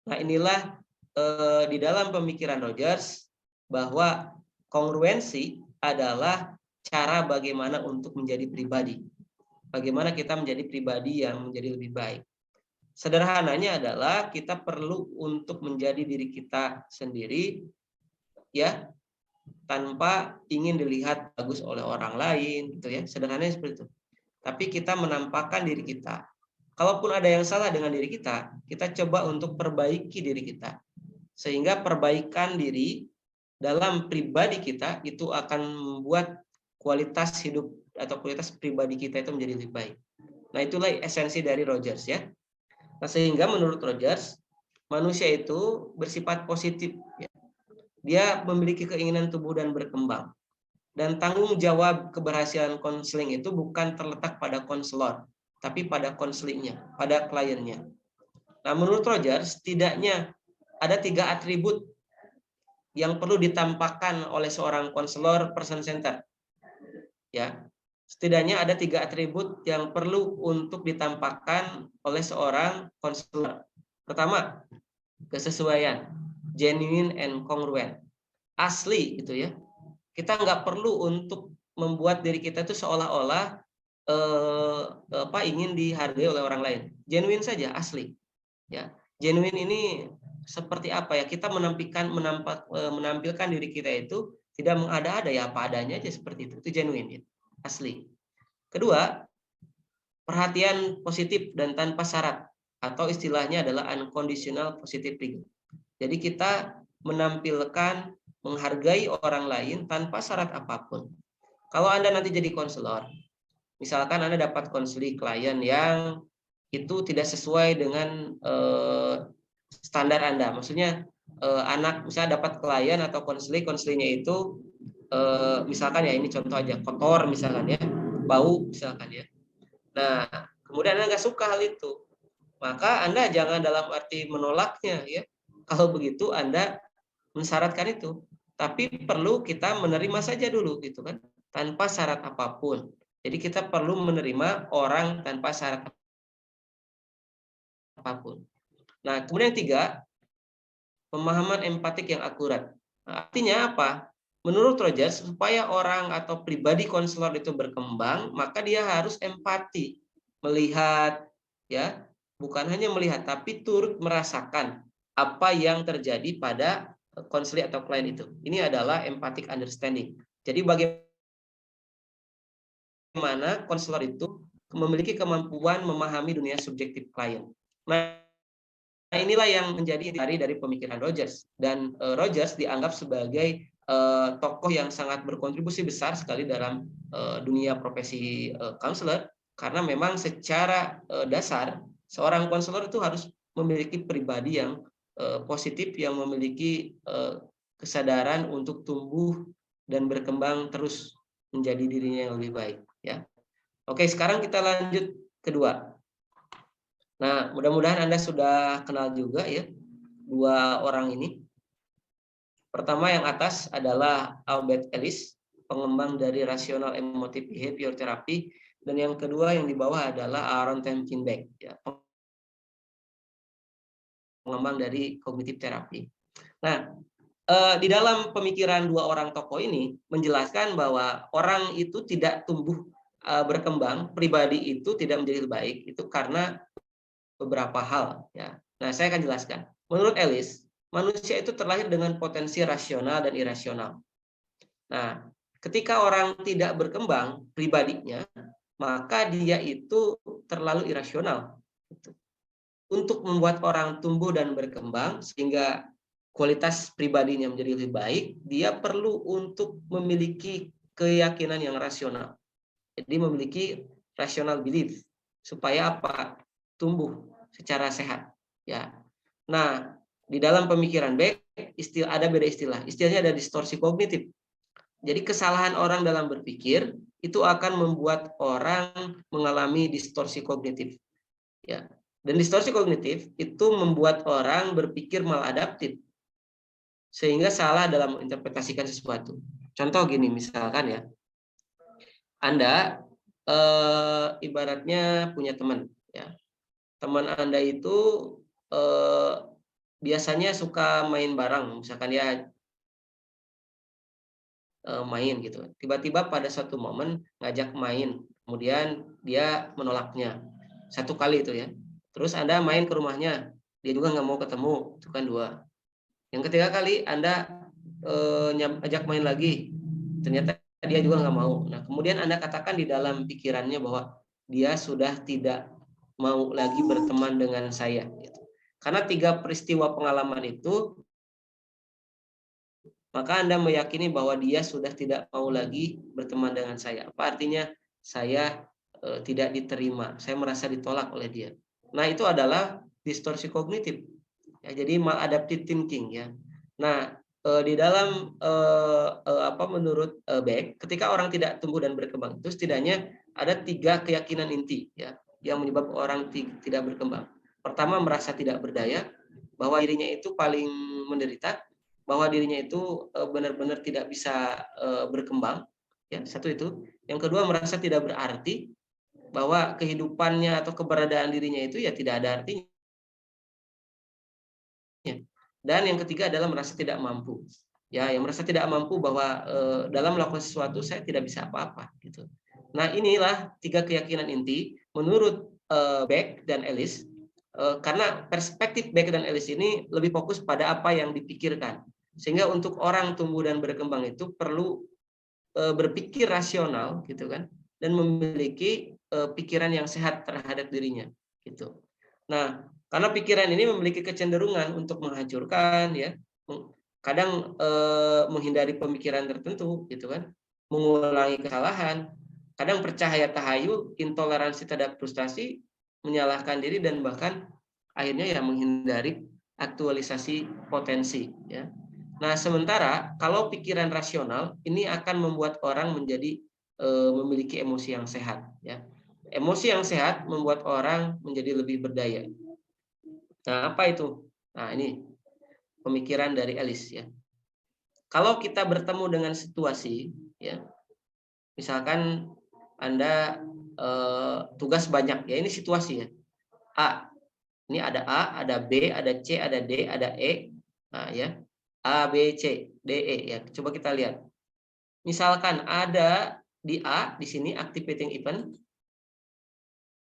S5: Nah, inilah di dalam pemikiran Rogers, bahwa kongruensi adalah cara bagaimana untuk menjadi pribadi. Bagaimana kita menjadi pribadi yang menjadi lebih baik. Sederhananya adalah kita perlu untuk menjadi diri kita sendiri, ya, tanpa ingin dilihat bagus oleh orang lain, gitu ya. Sederhananya seperti itu. Tapi kita menampakkan diri kita. Kalaupun ada yang salah dengan diri kita, kita coba untuk perbaiki diri kita. Sehingga perbaikan diri dalam pribadi kita itu akan membuat kualitas hidup atau kualitas pribadi kita itu menjadi lebih baik. Nah, itulah esensi dari Rogers ya. Nah, sehingga menurut Rogers, manusia itu bersifat positif. Ya. Dia memiliki keinginan tumbuh dan berkembang. Dan tanggung jawab keberhasilan konseling itu bukan terletak pada konselor, tapi pada konselingnya, pada kliennya. Nah, menurut Rogers, setidaknya ada 3 atribut yang perlu ditampakkan oleh seorang konselor person center. Ya, setidaknya ada 3 atribut yang perlu untuk ditampakkan oleh seorang konselor. Pertama, kesesuaian, genuine and congruent, asli gitu ya. Kita nggak perlu untuk membuat diri kita itu seolah-olah ingin dihargai oleh orang lain. Genuine saja, asli. Ya, genuine ini seperti apa ya? Kita menampilkan diri kita itu tidak mengada-ada, ya apa adanya aja seperti itu. Itu genuine, ya. Asli. Kedua, perhatian positif dan tanpa syarat, atau istilahnya adalah unconditional positive regard. Jadi kita menampilkan menghargai orang lain tanpa syarat apapun. Kalau Anda nanti jadi konselor, misalkan Anda dapat konseling klien yang itu tidak sesuai dengan standar Anda. Maksudnya anak misalnya dapat klien atau konselingnya itu misalkan ya, ini contoh aja, kotor misalkan ya, bau misalkan ya. Nah, kemudian Anda nggak suka hal itu, maka Anda jangan dalam arti menolaknya ya. Kalau begitu Anda mensyaratkan itu, tapi perlu kita menerima saja dulu gitu kan, tanpa syarat apapun. Jadi kita perlu menerima orang tanpa syarat apapun. Nah, kemudian yang 3, pemahaman empatik yang akurat. Artinya apa? Menurut Rogers, supaya orang atau pribadi konselor itu berkembang, maka dia harus empati, melihat, ya, bukan hanya melihat, tapi turut merasakan apa yang terjadi pada konselor atau klien itu. Ini adalah empathic understanding. Jadi bagaimana konselor itu memiliki kemampuan memahami dunia subjektif klien. Nah, inilah yang menjadi inti dari pemikiran Rogers. Dan Rogers dianggap sebagai tokoh yang sangat berkontribusi besar sekali dalam dunia profesi konselor, karena memang secara dasar seorang konselor itu harus memiliki pribadi yang positif, yang memiliki kesadaran untuk tumbuh dan berkembang terus menjadi dirinya yang lebih baik. Ya, oke, sekarang kita lanjut kedua. Nah, mudah-mudahan Anda sudah kenal juga ya dua orang ini. Pertama yang atas adalah Albert Ellis, pengembang dari Rational Emotive Behavior Therapy, dan yang kedua yang di bawah adalah Aaron Temkinbeck, ya, pengembang dari Cognitive Therapy. Nah, di dalam pemikiran dua orang tokoh ini menjelaskan bahwa orang itu tidak tumbuh berkembang, pribadi itu tidak menjadi lebih baik, itu karena beberapa hal, ya. Nah, saya akan jelaskan. Menurut Ellis, manusia itu terlahir dengan potensi rasional dan irasional. Nah, ketika orang tidak berkembang pribadinya, maka dia itu terlalu irasional. Untuk membuat orang tumbuh dan berkembang sehingga kualitas pribadinya menjadi lebih baik, dia perlu untuk memiliki keyakinan yang rasional. Jadi memiliki rational belief supaya apa? Tumbuh secara sehat, ya. Nah, di dalam pemikiran Beck ada beda istilah. Istilahnya ada distorsi kognitif. Jadi kesalahan orang dalam berpikir itu akan membuat orang mengalami distorsi kognitif, ya. Dan distorsi kognitif itu membuat orang berpikir maladaptif sehingga salah dalam menginterpretasikan sesuatu. Contoh gini, misalkan ya, Anda ibaratnya punya teman, ya. Teman Anda itu biasanya suka main bareng, misalkan dia main gitu. Tiba-tiba pada suatu momen ngajak main, kemudian dia menolaknya. Satu kali itu ya. Terus Anda main ke rumahnya, dia juga nggak mau ketemu, itu kan dua. Yang ketiga kali Anda ajak main lagi, ternyata dia juga nggak mau. Nah, kemudian Anda katakan di dalam pikirannya bahwa dia sudah tidak mau lagi berteman dengan saya. Karena 3 peristiwa pengalaman itu, maka Anda meyakini bahwa dia sudah tidak mau lagi berteman dengan saya. Apa artinya? Saya tidak diterima, saya merasa ditolak oleh dia. Nah, itu adalah distorsi kognitif. Ya, jadi maladaptive thinking, ya. Nah, di dalam menurut Beck, ketika orang tidak tumbuh dan berkembang itu setidaknya ada 3 keyakinan inti, ya, yang menyebabkan orang tidak berkembang. Pertama, merasa tidak berdaya, bahwa dirinya itu paling menderita, bahwa dirinya itu benar-benar tidak bisa berkembang, ya, satu itu. Yang kedua, merasa tidak berarti, bahwa kehidupannya atau keberadaan dirinya itu ya tidak ada artinya. Dan yang ketiga adalah merasa tidak mampu. Ya, yang merasa tidak mampu bahwa dalam melakukan sesuatu saya tidak bisa apa-apa gitu. Nah, inilah 3 keyakinan inti menurut Beck dan Ellis. Karena perspektif Beck dan Ellis ini lebih fokus pada apa yang dipikirkan. Sehingga untuk orang tumbuh dan berkembang itu perlu berpikir rasional gitu kan, dan memiliki pikiran yang sehat terhadap dirinya gitu. Nah, karena pikiran ini memiliki kecenderungan untuk menghancurkan, ya, kadang menghindari pemikiran tertentu gitu kan, mengulangi kesalahan, kadang percaya tahayu, intoleransi terhadap frustasi, menyalahkan diri, dan bahkan akhirnya ya menghindari aktualisasi potensi, ya. Nah, sementara kalau pikiran rasional ini akan membuat orang menjadi memiliki emosi yang sehat, ya. Emosi yang sehat membuat orang menjadi lebih berdaya. Nah, apa itu? Nah, ini pemikiran dari Ellis, ya. Kalau kita bertemu dengan situasi, ya, misalkan Anda tugas banyak, ya, ini situasi, ya. A, ini ada A, ada B, ada C, ada D, ada E. Nah, ya. A, B, C, D, E ya. Coba kita lihat. Misalkan ada di A di sini activating event.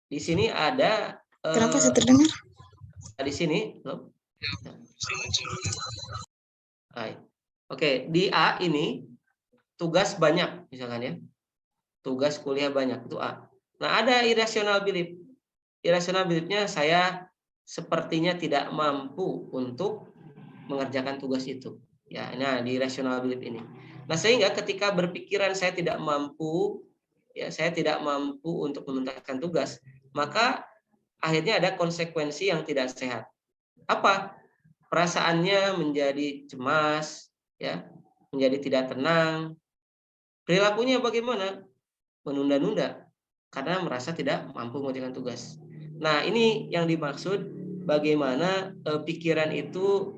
S5: Di sini ada
S6: Kenapa saya terdengar?
S5: di sini loh. Oke, di A ini tugas banyak misalkan ya. Tugas kuliah banyak itu A. Nah, ada irrational belief. Irrational belief-nya saya sepertinya tidak mampu untuk mengerjakan tugas itu. Ya, nah di irrational belief ini. Nah, sehingga ketika berpikiran saya tidak mampu, ya saya tidak mampu untuk menuntaskan tugas, maka akhirnya ada konsekuensi yang tidak sehat. Apa? Perasaannya menjadi cemas, ya, menjadi tidak tenang. Perilakunya bagaimana? Menunda-nunda karena merasa tidak mampu mengerjakan tugas. Nah, ini yang dimaksud bagaimana pikiran itu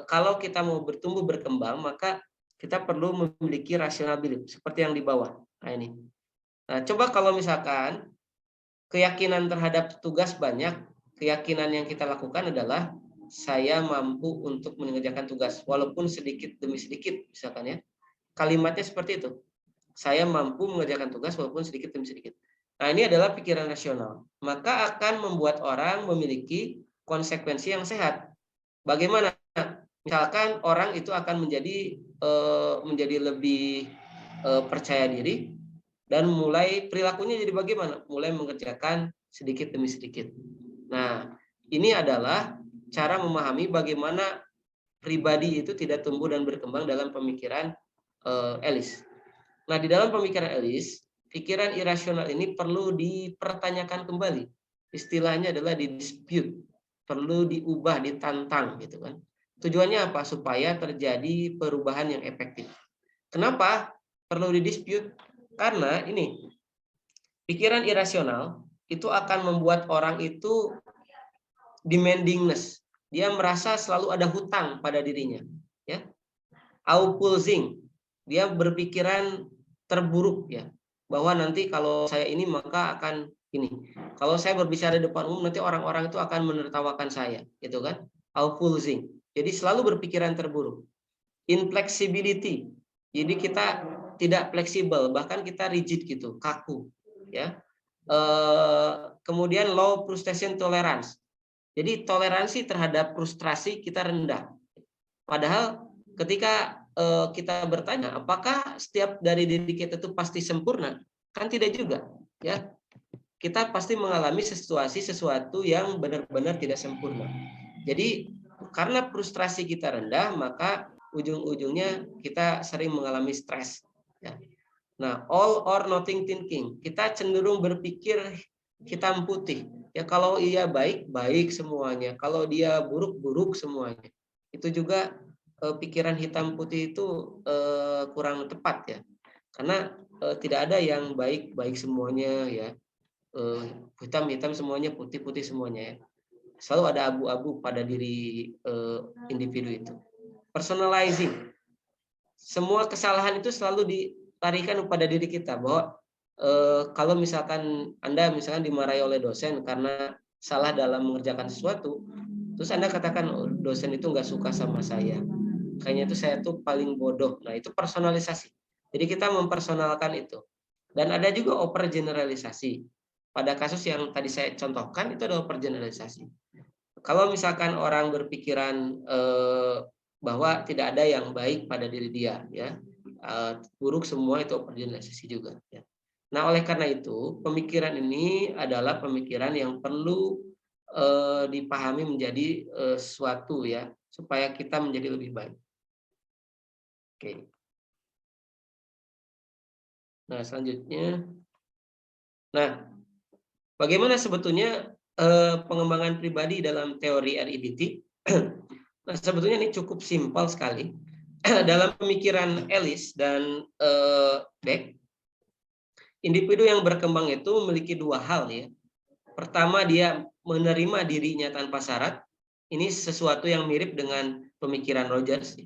S5: kalau kita mau bertumbuh berkembang, maka kita perlu memiliki rational belief seperti yang di bawah. Nah, ini. Nah, coba kalau misalkan keyakinan terhadap tugas banyak, keyakinan yang kita lakukan adalah saya mampu untuk mengerjakan tugas walaupun sedikit demi sedikit, misalkan ya. Kalimatnya seperti itu. Saya mampu mengerjakan tugas walaupun sedikit demi sedikit. Nah, ini adalah pikiran rasional. Maka akan membuat orang memiliki konsekuensi yang sehat. Bagaimana? Misalkan orang itu akan menjadi lebih percaya diri dan mulai perilakunya jadi bagaimana? Mulai mengerjakan sedikit demi sedikit. Nah, ini adalah cara memahami bagaimana pribadi itu tidak tumbuh dan berkembang dalam pemikiran Ellis. Nah, di dalam pemikiran Ellis, pikiran irasional ini perlu dipertanyakan kembali. Istilahnya adalah didispute, perlu diubah, ditantang gitu kan. Tujuannya apa? Supaya terjadi perubahan yang efektif. Kenapa perlu didispute? Karena ini pikiran irasional itu akan membuat orang itu demandingness. Dia merasa selalu ada hutang pada dirinya, ya. Aupulsing, dia berpikiran terburuk ya, bahwa nanti kalau saya ini maka akan ini. Kalau saya berbicara di depan umum nanti orang-orang itu akan menertawakan saya, gitu kan? Aupulsing. Jadi selalu berpikiran terburuk. Inflexibility. Jadi kita tidak fleksibel, bahkan kita rigid gitu, kaku, ya. Kemudian low frustration tolerance. Jadi toleransi terhadap frustrasi kita rendah. Padahal ketika kita bertanya apakah setiap dari diri kita itu pasti sempurna, kan tidak juga, ya. Kita pasti mengalami sesuatu yang benar-benar tidak sempurna. Jadi karena frustrasi kita rendah, maka ujung-ujungnya kita sering mengalami stres, ya. Nah, all or nothing thinking, kita cenderung berpikir hitam putih, ya. Kalau ia baik baik semuanya, kalau dia buruk buruk semuanya. Itu juga pikiran hitam putih itu kurang tepat ya, karena tidak ada yang baik baik semuanya ya, hitam hitam semuanya, putih putih semuanya ya. Selalu ada abu-abu pada diri individu itu. Personalizing, semua kesalahan itu selalu ditarikan kepada diri kita, bahwa kalau misalkan Anda misalkan dimarahi oleh dosen karena salah dalam mengerjakan sesuatu, terus Anda katakan oh, dosen itu nggak suka sama saya, kayaknya itu saya tuh paling bodoh. Nah, itu personalisasi. Jadi kita mempersonalkan itu. Dan ada juga overgeneralisasi. Pada kasus yang tadi saya contohkan itu ada overgeneralisasi. Kalau misalkan orang berpikiran bahwa tidak ada yang baik pada diri dia, ya, buruk semua, itu overgeneralisasi juga. Ya. Nah, oleh karena itu pemikiran ini adalah pemikiran yang perlu dipahami menjadi suatu ya, supaya kita menjadi lebih baik. Oke. Nah, selanjutnya, nah, bagaimana sebetulnya pengembangan pribadi dalam teori REBT? Nah, sebetulnya ini cukup simpel sekali. Dalam pemikiran Ellis dan Beck, individu yang berkembang itu memiliki dua hal ya. Pertama, dia menerima dirinya tanpa syarat. Ini sesuatu yang mirip dengan pemikiran Rogers.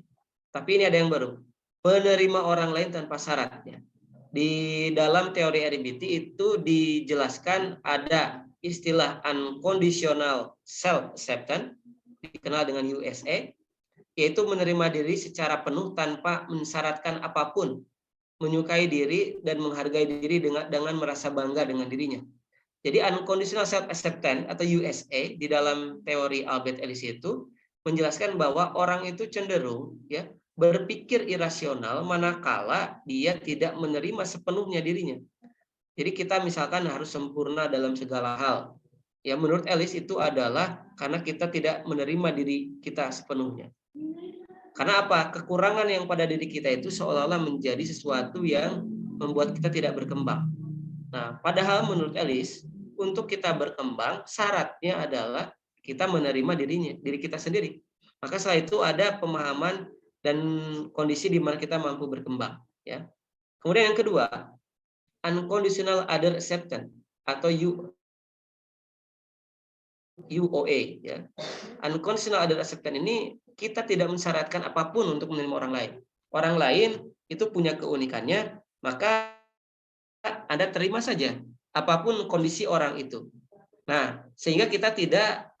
S5: Tapi ini ada yang baru. Menerima orang lain tanpa syarat. Ya. Di dalam teori REBT itu dijelaskan ada istilah unconditional self-acceptance, dikenal dengan USA. yaitu menerima diri secara penuh tanpa mensyaratkan apapun, menyukai diri dan menghargai diri dengan merasa bangga dengan dirinya. Jadi unconditional self-acceptance atau USA di dalam teori Albert Ellis itu menjelaskan bahwa orang itu cenderung ya berpikir irasional manakala dia tidak menerima sepenuhnya dirinya. Jadi kita misalkan harus sempurna dalam segala hal. Ya menurut Ellis itu adalah karena kita tidak menerima diri kita sepenuhnya. Karena apa? Kekurangan yang pada diri kita itu seolah-olah menjadi sesuatu yang membuat kita tidak berkembang. Nah, padahal menurut Ellis, untuk kita berkembang, syaratnya adalah kita menerima diri kita sendiri. Maka setelah itu ada pemahaman dan kondisi di mana kita mampu berkembang. Ya. Kemudian yang kedua, unconditional other acceptance atau UOA. Ya. Unconditional other acceptance ini kita tidak mensyaratkan apapun untuk menerima orang lain. Orang lain itu punya keunikannya, maka Anda terima saja apapun kondisi orang itu. Nah, sehingga kita tidak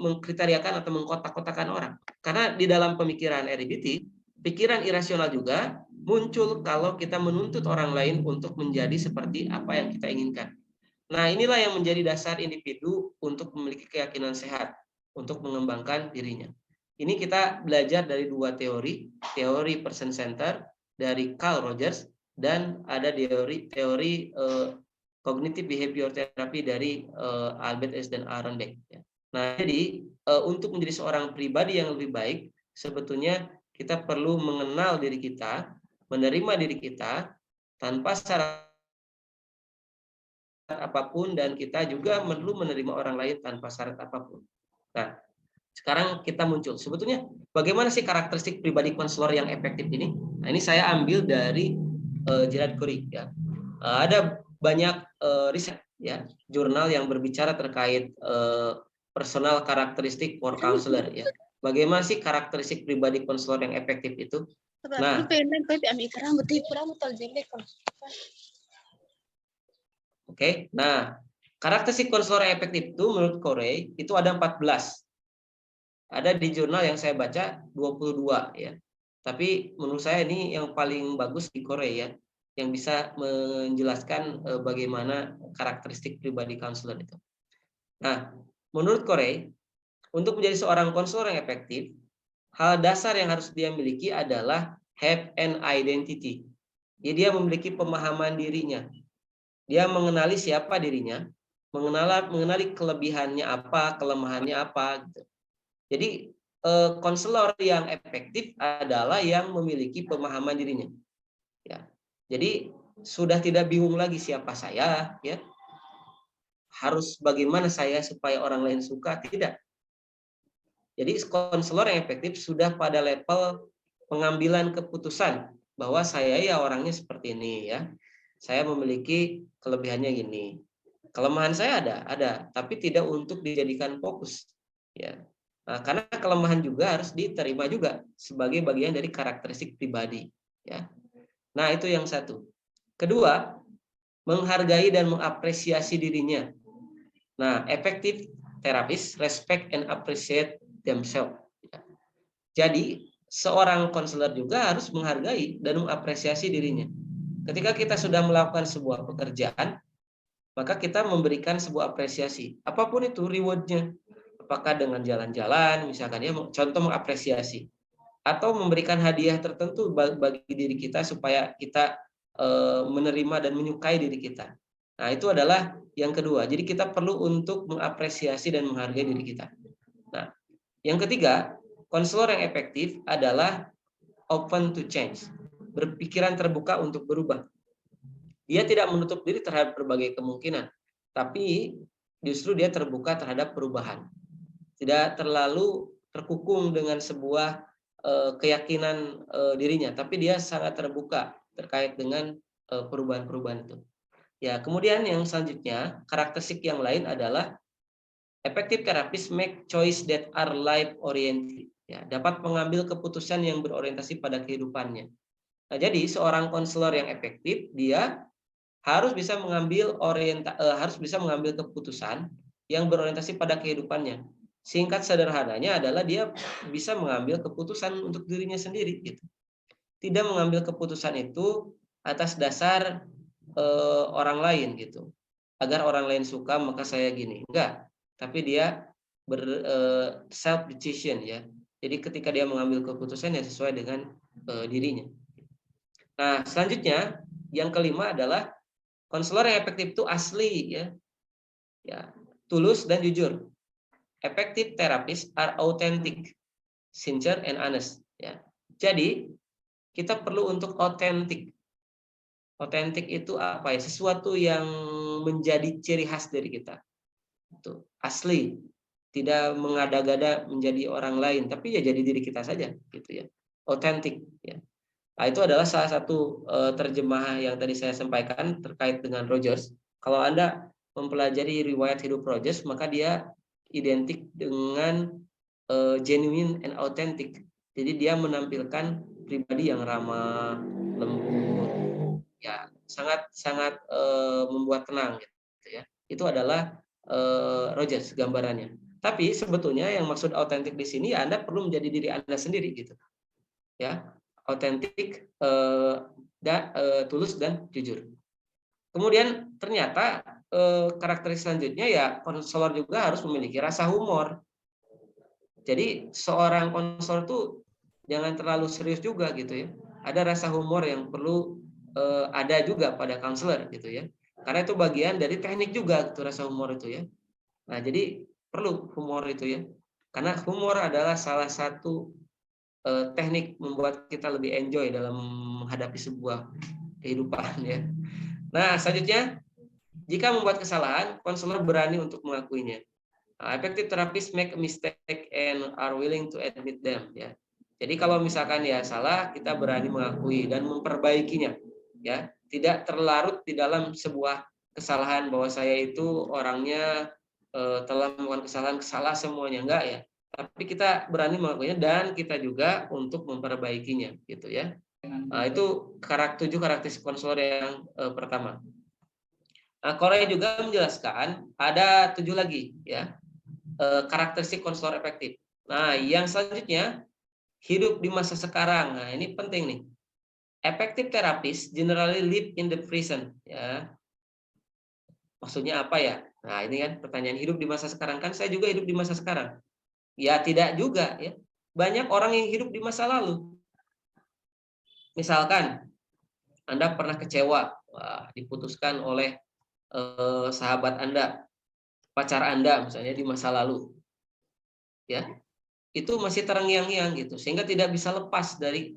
S5: mengkriteriakan atau mengkotak-kotakan orang. Karena di dalam pemikiran RBT, pikiran irasional juga muncul kalau kita menuntut orang lain untuk menjadi seperti apa yang kita inginkan. Nah, inilah yang menjadi dasar individu untuk memiliki keyakinan sehat untuk mengembangkan dirinya. Ini kita belajar dari dua teori person center dari Carl Rogers dan ada teori cognitive behavior therapy dari Albert Ellis dan Aaron Beck. Nah, jadi untuk menjadi seorang pribadi yang lebih baik, sebetulnya kita perlu mengenal diri kita, menerima diri kita tanpa syarat apapun, dan kita juga perlu menerima orang lain tanpa syarat apapun. Nah, sekarang kita muncul. Sebetulnya bagaimana sih karakteristik pribadi konselor yang efektif ini? Nah, ini saya ambil dari Gerard Corey. Ya. Ada banyak riset, ya, jurnal yang berbicara terkait personal karakteristik for counselor. Ya. Bagaimana sih karakteristik pribadi konselor yang efektif itu? Nah, oke. Nah, karakteristik konselor yang efektif itu menurut Corey itu ada 14. Ada di jurnal yang saya baca 22 ya. Tapi menurut saya ini yang paling bagus di Korea yang bisa menjelaskan bagaimana karakteristik pribadi konselor itu. Nah, menurut Korea, untuk menjadi seorang konselor yang efektif, hal dasar yang harus dia miliki adalah have an identity. Jadi dia memiliki pemahaman dirinya. Dia mengenali siapa dirinya, mengenali kelebihannya apa, kelemahannya apa gitu. Jadi konselor yang efektif adalah yang memiliki pemahaman dirinya. Ya. Jadi sudah tidak bingung lagi siapa saya, ya. Harus bagaimana saya supaya orang lain suka, tidak. Jadi konselor yang efektif sudah pada level pengambilan keputusan bahwa saya ya orangnya seperti ini, ya. Saya memiliki kelebihannya gini. Kelemahan saya ada, tapi tidak untuk dijadikan fokus, ya. Nah, karena kelemahan juga harus diterima juga sebagai bagian dari karakteristik pribadi. Ya. Nah, itu yang satu. Kedua, menghargai dan mengapresiasi dirinya. Nah, efektif terapis respect and appreciate themselves. Ya. Jadi, seorang konselor juga harus menghargai dan mengapresiasi dirinya. Ketika kita sudah melakukan sebuah pekerjaan, maka kita memberikan sebuah apresiasi. Apapun itu reward-nya. Apakah dengan jalan-jalan, misalkan ya, contoh mengapresiasi, atau memberikan hadiah tertentu bagi diri kita supaya kita menerima dan menyukai diri kita. Nah, itu adalah yang kedua. Jadi kita perlu untuk mengapresiasi dan menghargai diri kita. Nah, yang ketiga, konselor yang efektif adalah open to change, berpikiran terbuka untuk berubah. Dia tidak menutup diri terhadap berbagai kemungkinan, tapi justru dia terbuka terhadap perubahan. Tidak terlalu terkukung dengan sebuah keyakinan dirinya, tapi dia sangat terbuka terkait dengan perubahan-perubahan itu. Ya, kemudian yang selanjutnya, karakteristik yang lain adalah effective therapist make choice that are life oriented. Ya, dapat mengambil keputusan yang berorientasi pada kehidupannya. Nah, jadi seorang konselor yang efektif dia harus bisa mengambil keputusan yang berorientasi pada kehidupannya. Singkat sederhananya adalah dia bisa mengambil keputusan untuk dirinya sendiri gitu. Tidak mengambil keputusan itu atas dasar orang lain gitu. Agar orang lain suka maka saya gini. Enggak. Tapi dia self decision ya. Jadi ketika dia mengambil keputusan yang sesuai dengan dirinya. Nah, selanjutnya yang kelima adalah konselor yang efektif itu asli ya. Ya, tulus dan jujur. Effective therapists are authentic, sincere and honest ya. Jadi kita perlu untuk otentik. Otentik itu apa ya? Sesuatu yang menjadi ciri khas dari kita. Itu asli, tidak mengada-gada menjadi orang lain, tapi ya jadi diri kita saja gitu ya. Otentik ya. Nah, itu adalah salah satu terjemah yang tadi saya sampaikan terkait dengan Rogers. Kalau Anda mempelajari riwayat hidup Rogers, maka dia identik dengan genuine and authentic. Jadi dia menampilkan pribadi yang ramah, lembut, ya sangat membuat tenang gitu ya. Itu adalah Rogers gambarannya. Tapi sebetulnya yang maksud autentik di sini ya Anda perlu menjadi diri Anda sendiri gitu. Ya, autentik, tulus dan jujur. Kemudian ternyata karakteristik selanjutnya ya konselor juga harus memiliki rasa humor. Jadi seorang konselor tuh jangan terlalu serius juga gitu ya. Ada rasa humor yang perlu ada juga pada konselor gitu ya. Karena itu bagian dari teknik juga gitu rasa humor itu ya. Nah, jadi perlu humor itu ya. Karena humor adalah salah satu teknik membuat kita lebih enjoy dalam menghadapi sebuah kehidupan ya. Nah, selanjutnya jika membuat kesalahan, konselor berani untuk mengakuinya. Effective therapists make a mistake and are willing to admit them ya. Jadi kalau misalkan ya salah, kita berani mengakui dan memperbaikinya ya. Tidak terlarut di dalam sebuah kesalahan bahwa saya itu orangnya telah melakukan kesalahan, salah semuanya enggak ya. Tapi kita berani mengakuinya dan kita juga untuk memperbaikinya gitu ya. Nah, itu 7 karakteristik konselor yang pertama. Nah, Korea juga menjelaskan ada 7 lagi ya karakteristik konselor efektif. Nah, yang selanjutnya hidup di masa sekarang. Nah, ini penting nih. Effective therapists generally live in the present ya. Maksudnya apa ya? Nah, ini kan pertanyaan hidup di masa sekarang, kan saya juga hidup di masa sekarang. Ya tidak juga ya. Banyak orang yang hidup di masa lalu. Misalkan Anda pernah kecewa, diputuskan oleh sahabat Anda, pacar Anda misalnya di masa lalu. Ya. Itu masih terngiang-ngiang gitu, sehingga tidak bisa lepas dari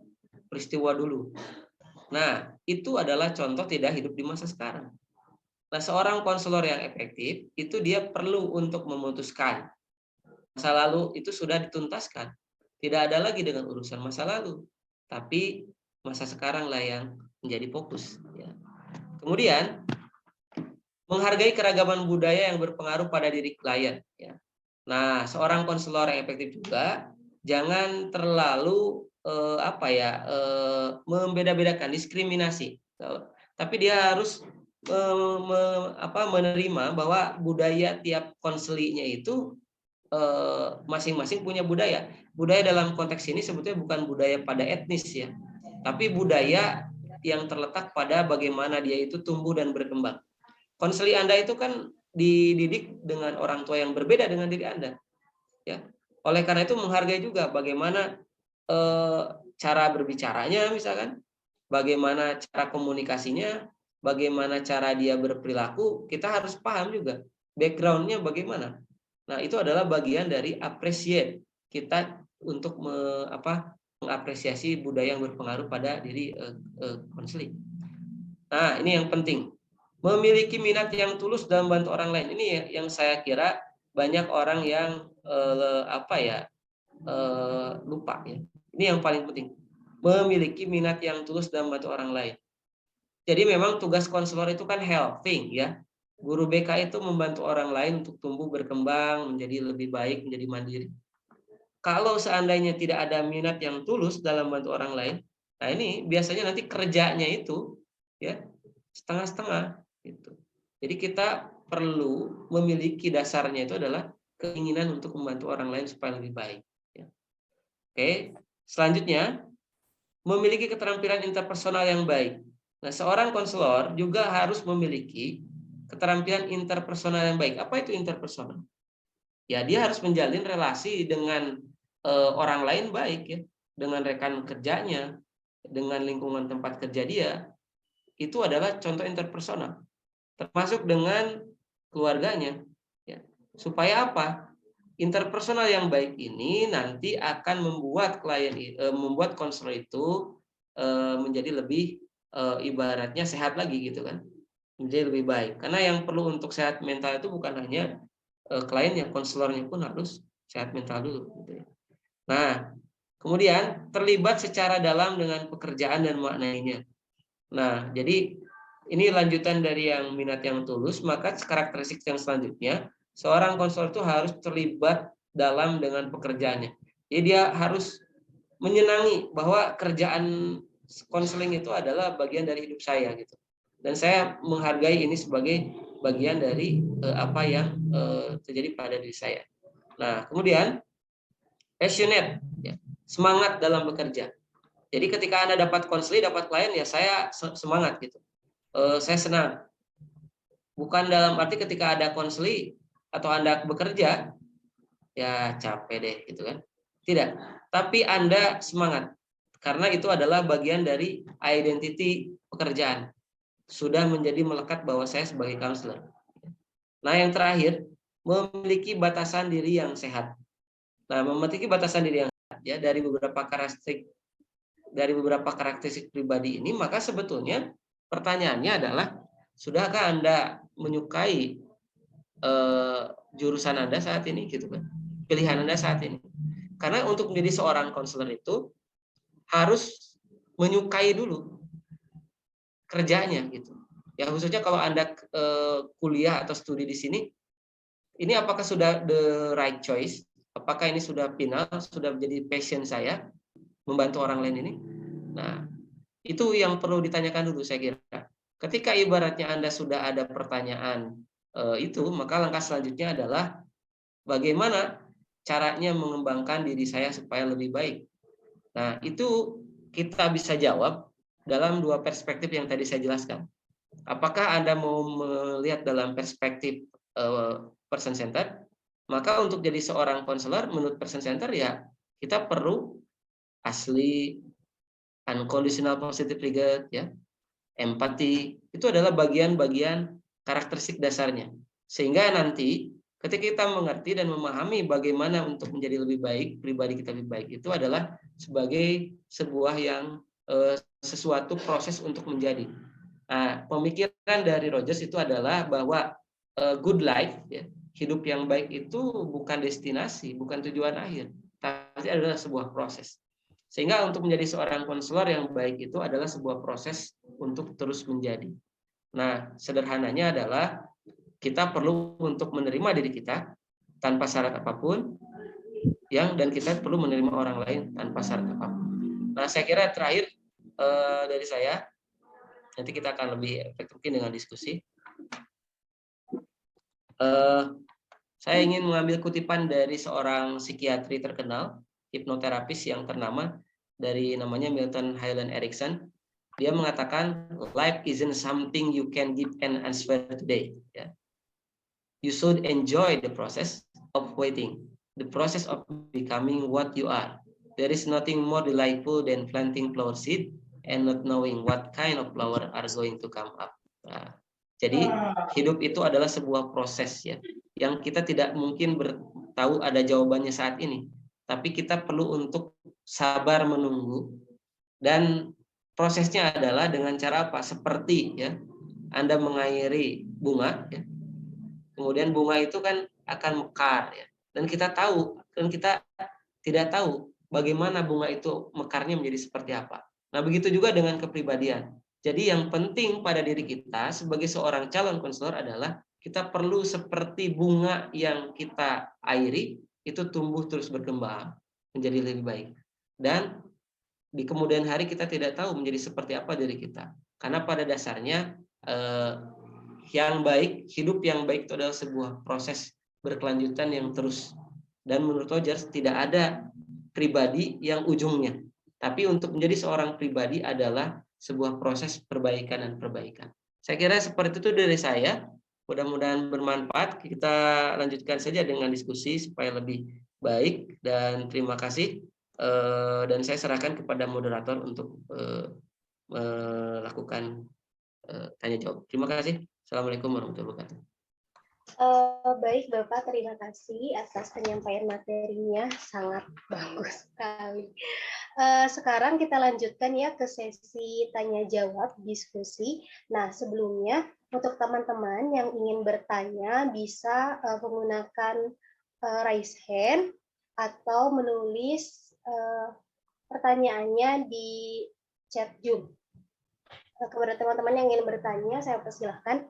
S5: peristiwa dulu. Nah, itu adalah contoh tidak hidup di masa sekarang. Nah, seorang konselor yang efektif itu dia perlu untuk memutuskan masa lalu itu sudah dituntaskan. Tidak ada lagi dengan urusan masa lalu, tapi masa sekarang lah yang menjadi fokus. Ya. Kemudian menghargai keragaman budaya yang berpengaruh pada diri klien. Ya. Nah, seorang konselor yang efektif juga jangan terlalu membeda-bedakan, diskriminasi. Tapi dia harus menerima bahwa budaya tiap konselinya itu masing-masing punya budaya. Budaya dalam konteks ini sebetulnya bukan budaya pada etnis ya, tapi budaya yang terletak pada bagaimana dia itu tumbuh dan berkembang. Konseli Anda itu kan dididik dengan orang tua yang berbeda dengan diri Anda. Ya. Oleh karena itu menghargai juga bagaimana cara berbicaranya misalkan, bagaimana cara komunikasinya, bagaimana cara dia berperilaku, kita harus paham juga background-nya bagaimana. Nah, itu adalah bagian dari appreciate kita untuk mengapresiasi budaya yang berpengaruh pada diri konseling. Nah, ini yang penting. Memiliki minat yang tulus dalam membantu orang lain. Ini yang saya kira banyak orang yang lupa ya. Ini yang paling penting. Memiliki minat yang tulus dalam membantu orang lain. Jadi memang tugas konselor itu kan helping ya. Guru BK itu membantu orang lain untuk tumbuh berkembang, menjadi lebih baik, menjadi mandiri. Kalau seandainya tidak ada minat yang tulus dalam membantu orang lain, nah ini biasanya nanti kerjanya itu ya setengah-setengah gitu. Jadi kita perlu memiliki dasarnya itu adalah keinginan untuk membantu orang lain supaya lebih baik. Ya. Oke, selanjutnya memiliki keterampilan interpersonal yang baik. Nah, seorang konselor juga harus memiliki keterampilan interpersonal yang baik. Apa itu interpersonal? Ya, dia harus menjalin relasi dengan orang lain baik, ya, dengan rekan kerjanya, dengan lingkungan tempat kerja dia. Itu adalah contoh interpersonal, termasuk dengan keluarganya. Ya. Supaya apa? Interpersonal yang baik ini nanti akan membuat membuat konselor itu menjadi lebih ibaratnya sehat lagi gitu kan, menjadi lebih baik. Karena yang perlu untuk sehat mental itu bukan hanya kliennya, konselornya pun harus sehat mental dulu. Gitu ya. Nah, kemudian terlibat secara dalam dengan pekerjaan dan maknanya. Nah, jadi ini lanjutan dari yang minat yang tulus, maka karakteristik yang selanjutnya, seorang konselor itu harus terlibat dalam dengan pekerjaannya. Jadi dia harus menyenangi bahwa kerjaan konseling itu adalah bagian dari hidup saya gitu. Dan saya menghargai ini sebagai bagian dari apa yang terjadi pada diri saya. Nah, kemudian passionate, ya, semangat dalam bekerja. Jadi ketika Anda dapat konseling, dapat klien, ya saya semangat gitu. Saya senang. Bukan dalam arti ketika ada konseling atau Anda bekerja, ya capek deh gitu kan. Tidak. Tapi Anda semangat. Karena itu adalah bagian dari identity pekerjaan. Sudah menjadi melekat bahwa saya sebagai counselor. Nah, yang terakhir, memiliki batasan diri yang sehat. Nah, memiliki batasan diri yang sehat, ya, dari beberapa karakteristik pribadi ini, maka sebetulnya pertanyaannya adalah, sudahkah Anda menyukai jurusan Anda saat ini gitu kan? Pilihan Anda saat ini. Karena untuk menjadi seorang konselor itu harus menyukai dulu kerjanya gitu. Ya, khususnya kalau Anda kuliah atau studi di sini, ini apakah sudah the right choice? Apakah ini sudah final, sudah menjadi passion saya membantu orang lain ini? Nah, itu yang perlu ditanyakan dulu saya kira. Ketika ibaratnya Anda sudah ada pertanyaan itu, maka langkah selanjutnya adalah bagaimana caranya mengembangkan diri saya supaya lebih baik. Nah, itu kita bisa jawab dalam dua perspektif yang tadi saya jelaskan. Apakah Anda mau melihat dalam perspektif person center? Maka untuk jadi seorang konselor menurut person center, ya kita perlu asli, unconditional positive regard, ya, empati. Itu adalah bagian-bagian karakteristik dasarnya. Sehingga nanti ketika kita mengerti dan memahami bagaimana untuk menjadi lebih baik, pribadi kita lebih baik, itu adalah sebagai sebuah yang sesuatu proses untuk menjadi. Nah, pemikiran dari Rogers itu adalah bahwa good life, ya, hidup yang baik itu bukan destinasi, bukan tujuan akhir, tapi adalah sebuah proses. Sehingga untuk menjadi seorang konselor yang baik itu adalah sebuah proses untuk terus menjadi. Nah, sederhananya adalah kita perlu untuk menerima diri kita tanpa syarat apapun, dan kita perlu menerima orang lain tanpa syarat apapun. Nah, saya kira terakhir dari saya, nanti kita akan lebih efektif mungkin dengan diskusi. Saya ingin mengambil kutipan dari seorang psikiatri terkenal, hipnoterapis yang ternama, dari namanya Milton Hyland Erickson. Dia mengatakan, life isn't something you can give an answer today. Ya. You should enjoy the process of waiting, the process of becoming what you are. There is nothing more delightful than planting flower seed and not knowing what kind of flower are going to come up. Nah, jadi hidup itu adalah sebuah proses, ya, yang kita tidak mungkin tahu ada jawabannya saat ini, tapi kita perlu untuk sabar menunggu. Dan prosesnya adalah dengan cara apa? Seperti, ya, Anda mengairi bunga, ya. Kemudian bunga itu kan akan mekar, ya. Dan kita tidak tahu bagaimana bunga itu mekarnya menjadi seperti apa. Nah, begitu juga dengan kepribadian. Jadi yang penting pada diri kita sebagai seorang calon konselor adalah kita perlu seperti bunga yang kita airi, itu tumbuh terus berkembang menjadi lebih baik. Dan di kemudian hari kita tidak tahu menjadi seperti apa diri kita. Karena pada dasarnya yang baik, hidup yang baik itu adalah sebuah proses berkelanjutan yang terus. Dan menurut Rogers tidak ada pribadi yang ujungnya. Tapi untuk menjadi seorang pribadi adalah sebuah proses perbaikan dan perbaikan. Saya kira seperti itu dari saya. Mudah-mudahan bermanfaat. Kita lanjutkan saja dengan diskusi supaya lebih baik. Dan terima kasih. Dan saya serahkan kepada moderator untuk melakukan tanya jawab. Terima kasih. Assalamualaikum warahmatullahi wabarakatuh.
S3: Baik Bapak, terima kasih atas penyampaian materinya, sangat bagus sekali. Sekarang kita lanjutkan ya ke sesi tanya jawab diskusi. Nah, sebelumnya untuk teman-teman yang ingin bertanya bisa menggunakan raise hand atau menulis pertanyaannya di chat Zoom. Kepada teman-teman yang ingin bertanya, saya persilahkan.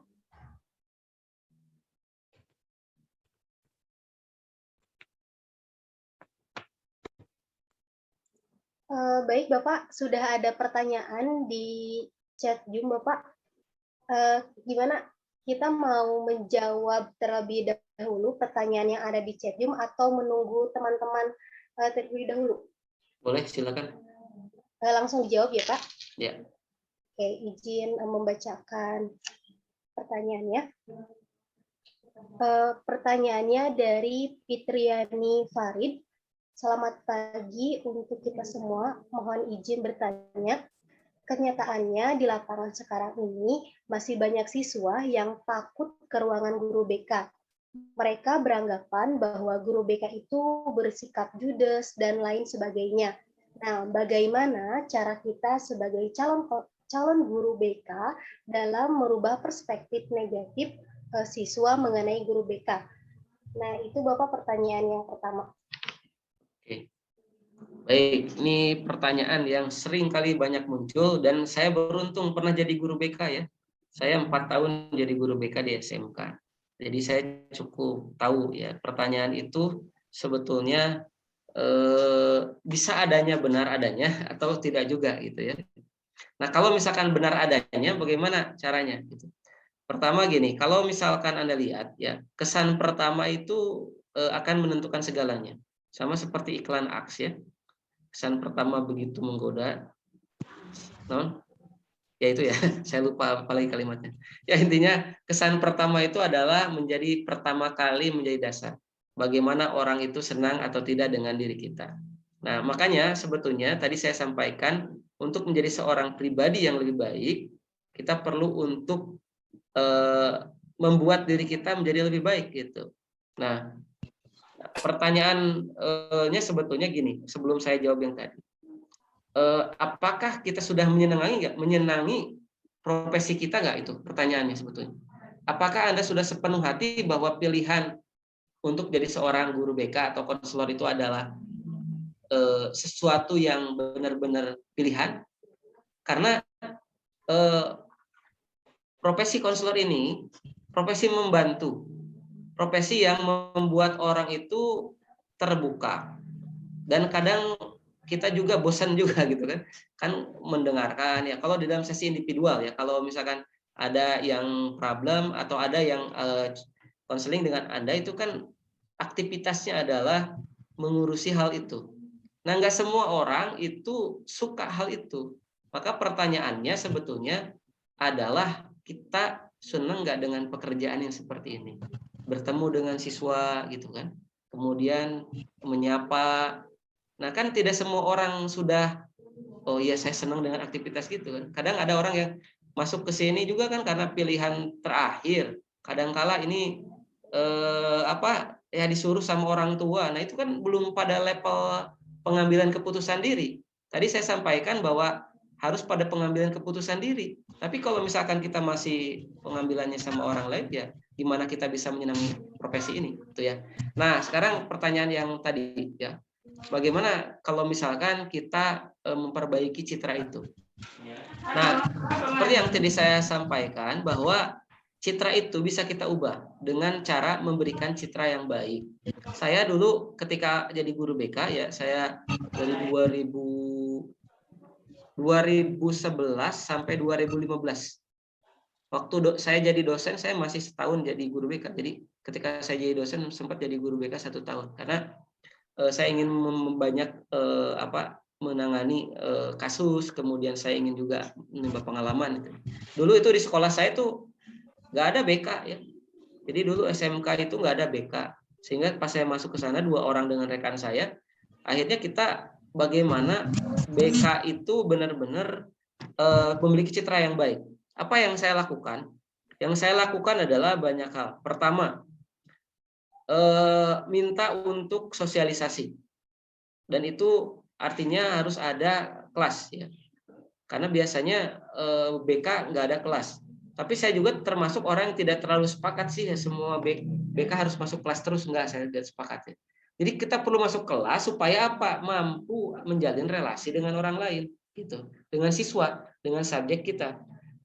S3: Baik Bapak, sudah ada pertanyaan di chat Zoom Bapak. Gimana? Kita mau menjawab terlebih dahulu pertanyaan yang ada di chat Zoom atau menunggu teman-teman terlebih dahulu?
S5: Boleh, silakan.
S3: Langsung dijawab ya Pak?
S5: Ya.
S3: Oke, izin membacakan pertanyaannya. Pertanyaannya dari Fitriani Farid. Selamat pagi untuk kita semua. Mohon izin bertanya. Kenyataannya di lapangan sekarang ini masih banyak siswa yang takut ke ruangan guru BK. Mereka beranggapan bahwa guru BK itu bersikap judes dan lain sebagainya. Nah, bagaimana cara kita sebagai calon guru BK dalam merubah perspektif negatif siswa mengenai guru BK? Nah, itu Bapak pertanyaan yang pertama.
S5: Oke. Baik, ini pertanyaan yang sering kali banyak muncul dan saya beruntung pernah jadi guru BK ya. Saya 4 tahun jadi guru BK di SMK. Jadi saya cukup tahu ya pertanyaan itu sebetulnya bisa adanya benar adanya atau tidak juga gitu ya. Nah, kalau misalkan benar adanya bagaimana caranya gitu. Pertama gini, kalau misalkan Anda lihat ya, kesan pertama itu akan menentukan segalanya. Sama seperti iklan Aks ya. Kesan pertama begitu menggoda. Non? Ya itu ya, saya lupa apalagi kalimatnya. Ya intinya kesan pertama itu adalah menjadi pertama kali menjadi dasar. Bagaimana orang itu senang atau tidak dengan diri kita. Nah, makanya sebetulnya tadi saya sampaikan untuk menjadi seorang pribadi yang lebih baik, kita perlu untuk membuat diri kita menjadi lebih baik gitu. Nah, pertanyaannya sebetulnya gini, sebelum saya jawab yang tadi. Apakah kita sudah menyenangi profesi kita nggak itu? Pertanyaannya sebetulnya. Apakah Anda sudah sepenuh hati bahwa pilihan untuk jadi seorang guru BK atau konselor itu adalah sesuatu yang benar-benar pilihan? Karena profesi konselor ini profesi membantu, profesi yang membuat orang itu terbuka, dan kadang kita juga bosan juga gitu kan mendengarkan ya. Kalau di dalam sesi individual ya, kalau misalkan ada yang problem atau ada yang konseling dengan Anda, itu kan aktivitasnya adalah mengurusi hal itu. Nah, nggak semua orang itu suka hal itu. Maka pertanyaannya sebetulnya adalah kita senang nggak dengan pekerjaan yang seperti ini? Bertemu dengan siswa gitu kan, kemudian menyapa. Nah kan tidak semua orang sudah, oh iya saya senang dengan aktivitas gitu kan. Kadang ada orang yang masuk ke sini juga kan karena pilihan terakhir. Kadangkala ini ya disuruh sama orang tua. Nah itu kan belum pada level pengambilan keputusan diri. Tadi saya sampaikan bahwa harus pada pengambilan keputusan diri. Tapi kalau misalkan kita masih pengambilannya sama orang lain, ya gimana kita bisa menyenangi profesi ini, gitu ya. Nah, sekarang pertanyaan yang tadi ya, bagaimana kalau misalkan kita memperbaiki citra itu? Nah, seperti yang tadi saya sampaikan bahwa citra itu bisa kita ubah dengan cara memberikan citra yang baik. Saya dulu ketika jadi guru BK ya, saya dari 2011 sampai 2015. Waktu saya jadi dosen, saya masih setahun jadi guru BK. Jadi ketika saya jadi dosen sempat jadi guru BK 1 tahun karena saya ingin banyak menangani kasus, kemudian saya ingin juga menimba pengalaman. Dulu itu di sekolah saya tuh nggak ada BK ya. Jadi dulu SMK itu nggak ada BK, sehingga pas saya masuk ke sana 2 orang dengan rekan saya, akhirnya kita bagaimana BK itu benar-benar memiliki citra yang baik. Apa yang saya lakukan? Yang saya lakukan adalah banyak hal. Pertama, minta untuk sosialisasi, dan itu artinya harus ada kelas ya, karena biasanya BK nggak ada kelas. Tapi saya juga termasuk orang yang tidak terlalu sepakat sih ya semua BK harus masuk kelas terus, enggak, saya tidak sepakat ya. Jadi kita perlu masuk kelas supaya apa? Mampu menjalin relasi dengan orang lain gitu, dengan siswa, dengan subjek kita.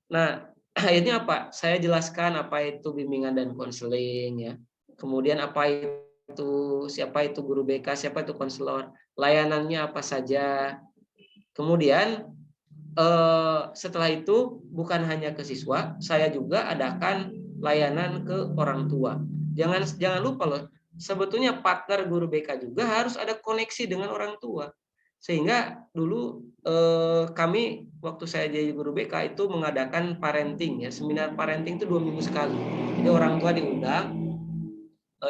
S5: Nah, akhirnya apa? Saya jelaskan apa itu bimbingan dan konseling ya. Kemudian siapa itu guru BK, siapa itu konselor, layanannya apa saja. Kemudian setelah itu bukan hanya ke siswa, saya juga adakan layanan ke orang tua. Jangan lupa loh, sebetulnya partner guru BK juga harus ada koneksi dengan orang tua. Sehingga dulu kami waktu saya jadi guru BK itu mengadakan parenting ya, seminar parenting itu 2 minggu sekali. Jadi orang tua diundang,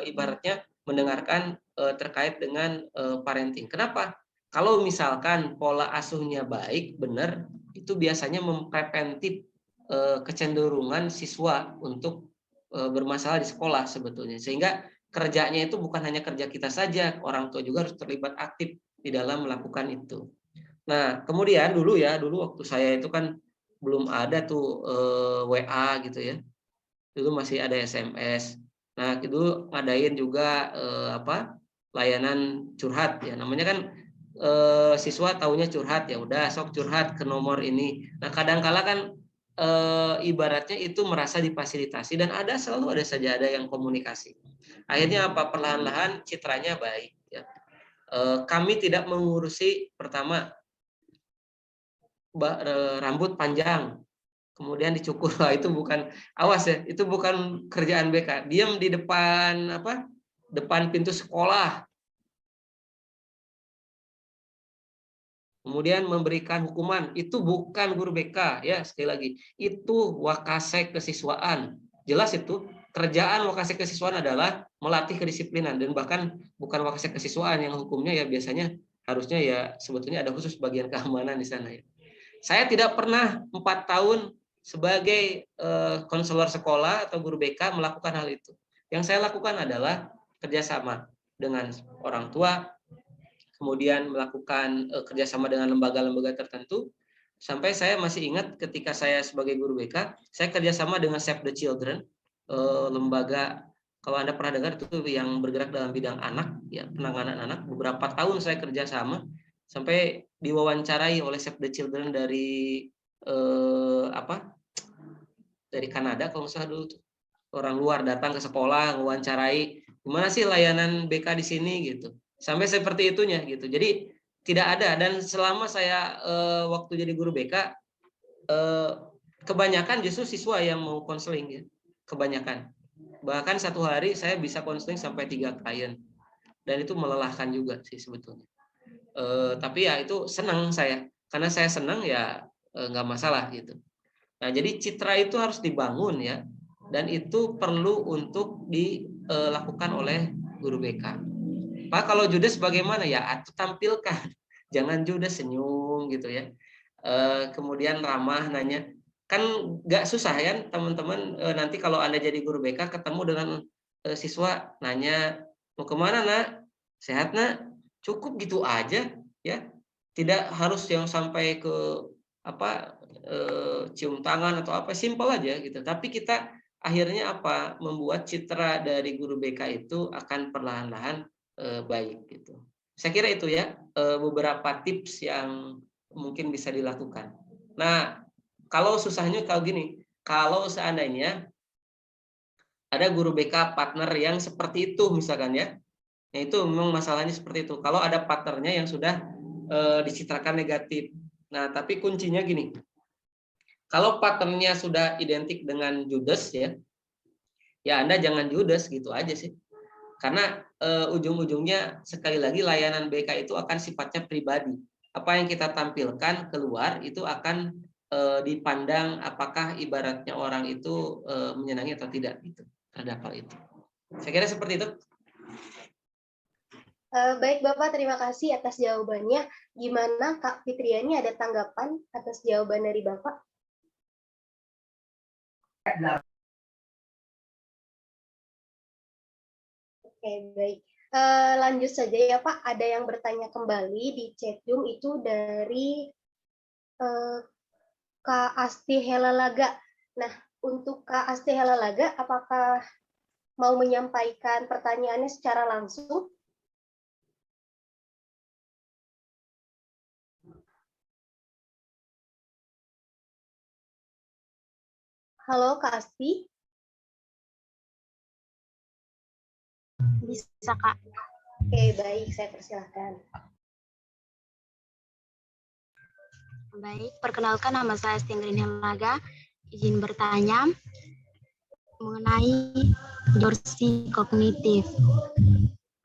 S5: ibaratnya mendengarkan terkait dengan parenting. Kenapa? Kalau misalkan pola asuhnya baik, benar, itu biasanya mempreventif kecenderungan siswa untuk bermasalah di sekolah sebetulnya. Sehingga kerjanya itu bukan hanya kerja kita saja, orang tua juga harus terlibat aktif di dalam melakukan itu. Nah, kemudian dulu waktu saya itu kan belum ada tuh WA gitu ya. Dulu masih ada SMS. Nah, itu ngadain juga layanan curhat ya. Namanya kan siswa taunya curhat, ya udah sok curhat ke nomor ini. Nah, kadang-kala kan ibaratnya itu merasa difasilitasi dan selalu ada saja yang komunikasi. Akhirnya apa? Perlahan-lahan citranya baik ya. Kami tidak mengurusi pertama rambut panjang kemudian dicukur, itu bukan, awas ya, itu bukan kerjaan BK. Diam di depan depan pintu sekolah, kemudian memberikan hukuman, itu bukan guru BK ya. Sekali lagi, itu wakase kesiswaan. Jelas itu kerjaan wakase kesiswaan adalah melatih kedisiplinan, dan bahkan bukan wakase kesiswaan yang hukumnya ya biasanya harusnya ya sebetulnya ada khusus bagian keamanan di sana ya. Saya tidak pernah 4 tahun sebagai konselor sekolah atau guru BK melakukan hal itu. Yang saya lakukan adalah kerjasama dengan orang tua, kemudian melakukan kerjasama dengan lembaga-lembaga tertentu, sampai saya masih ingat ketika saya sebagai guru BK, saya kerjasama dengan Save the Children, lembaga, kalau Anda pernah dengar, itu yang bergerak dalam bidang anak, ya, penanganan anak. Beberapa tahun saya kerjasama, sampai diwawancarai oleh Save the Children dari dari Kanada kalau nggak salah dulu tuh. Orang luar datang ke sekolah mewawancarai gimana sih layanan BK di sini gitu. Sampai seperti itunya gitu. Jadi tidak ada, dan selama saya waktu jadi guru BK kebanyakan justru siswa yang mau konseling ya. Kebanyakan. Bahkan satu hari saya bisa konseling sampai 3 klien. Dan itu melelahkan juga sih sebetulnya. Tapi ya itu senang saya. Karena saya senang ya nggak masalah gitu. Nah, jadi citra itu harus dibangun ya, dan itu perlu untuk dilakukan oleh guru BK. Pak, kalau judes bagaimana ya? Atau tampilkan, jangan judes, senyum gitu ya. Kemudian ramah nanya, kan nggak susah ya teman-teman. Nanti kalau Anda jadi guru BK ketemu dengan siswa nanya, mau kemana nak? Sehat nak? Cukup gitu aja ya. Tidak harus yang sampai ke cium tangan atau apa, simpel aja gitu. Tapi kita akhirnya membuat citra dari guru BK itu akan perlahan-lahan baik gitu. Saya kira itu ya beberapa tips yang mungkin bisa dilakukan. Nah, kalau susahnya kalau gini, kalau seandainya ada guru BK partner yang seperti itu misalkan ya, nah itu memang masalahnya seperti itu. Kalau ada partnernya yang sudah dicitrakan negatif. Nah, tapi kuncinya gini, Kalau patternnya sudah identik dengan judes ya, ya Anda jangan judes gitu aja sih. Karena ujung-ujungnya sekali lagi layanan BK itu akan sifatnya pribadi. Apa yang kita tampilkan keluar itu akan dipandang apakah ibaratnya orang itu menyenangi atau tidak gitu terhadap hal itu. Saya kira seperti itu.
S3: Baik Bapak, terima kasih atas jawabannya. Gimana Kak Fitriani, ada tanggapan atas jawaban dari Bapak? Oke, baik. Lanjut saja ya Pak, ada yang bertanya kembali di chat Zoom itu dari Kak Asti Helalaga. Nah, untuk Kak Asti Helalaga, apakah mau menyampaikan pertanyaannya secara langsung? Halo Kak Asti.
S6: Bisa, Kak.
S3: Oke, baik, saya persilahkan.
S6: Baik, perkenalkan nama saya Stingrin Helaga. Izin bertanya mengenai distorsi kognitif.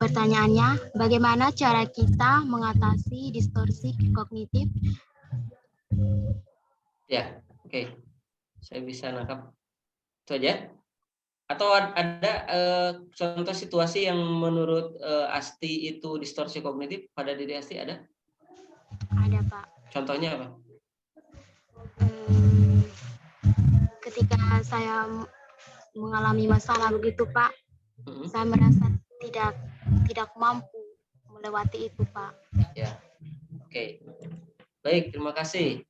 S6: Pertanyaannya, bagaimana cara kita mengatasi distorsi kognitif?
S5: Ya, oke. Saya bisa nangkap. Itu aja. Atau ada contoh situasi yang menurut Asti itu distorsi kognitif pada diri Asti ada?
S6: Ada, Pak.
S5: Contohnya apa?
S6: Ketika saya mengalami masalah begitu, Pak, saya merasa tidak mampu melewati itu, Pak.
S5: Ya, oke. Baik, terima kasih.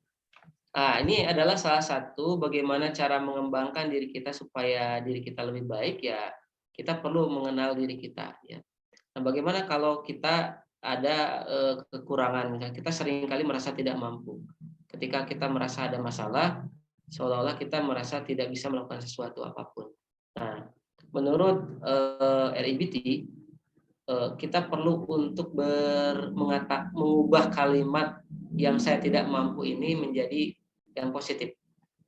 S5: Nah, ini adalah salah satu bagaimana cara mengembangkan diri kita supaya diri kita lebih baik ya. Kita perlu mengenal diri kita ya. Nah, bagaimana kalau kita ada kekurangan, kita seringkali merasa tidak mampu. Ketika kita merasa ada masalah, seolah-olah kita merasa tidak bisa melakukan sesuatu apapun. Nah, menurut RIBT, kita perlu untuk mengubah kalimat yang saya tidak mampu ini menjadi yang positif.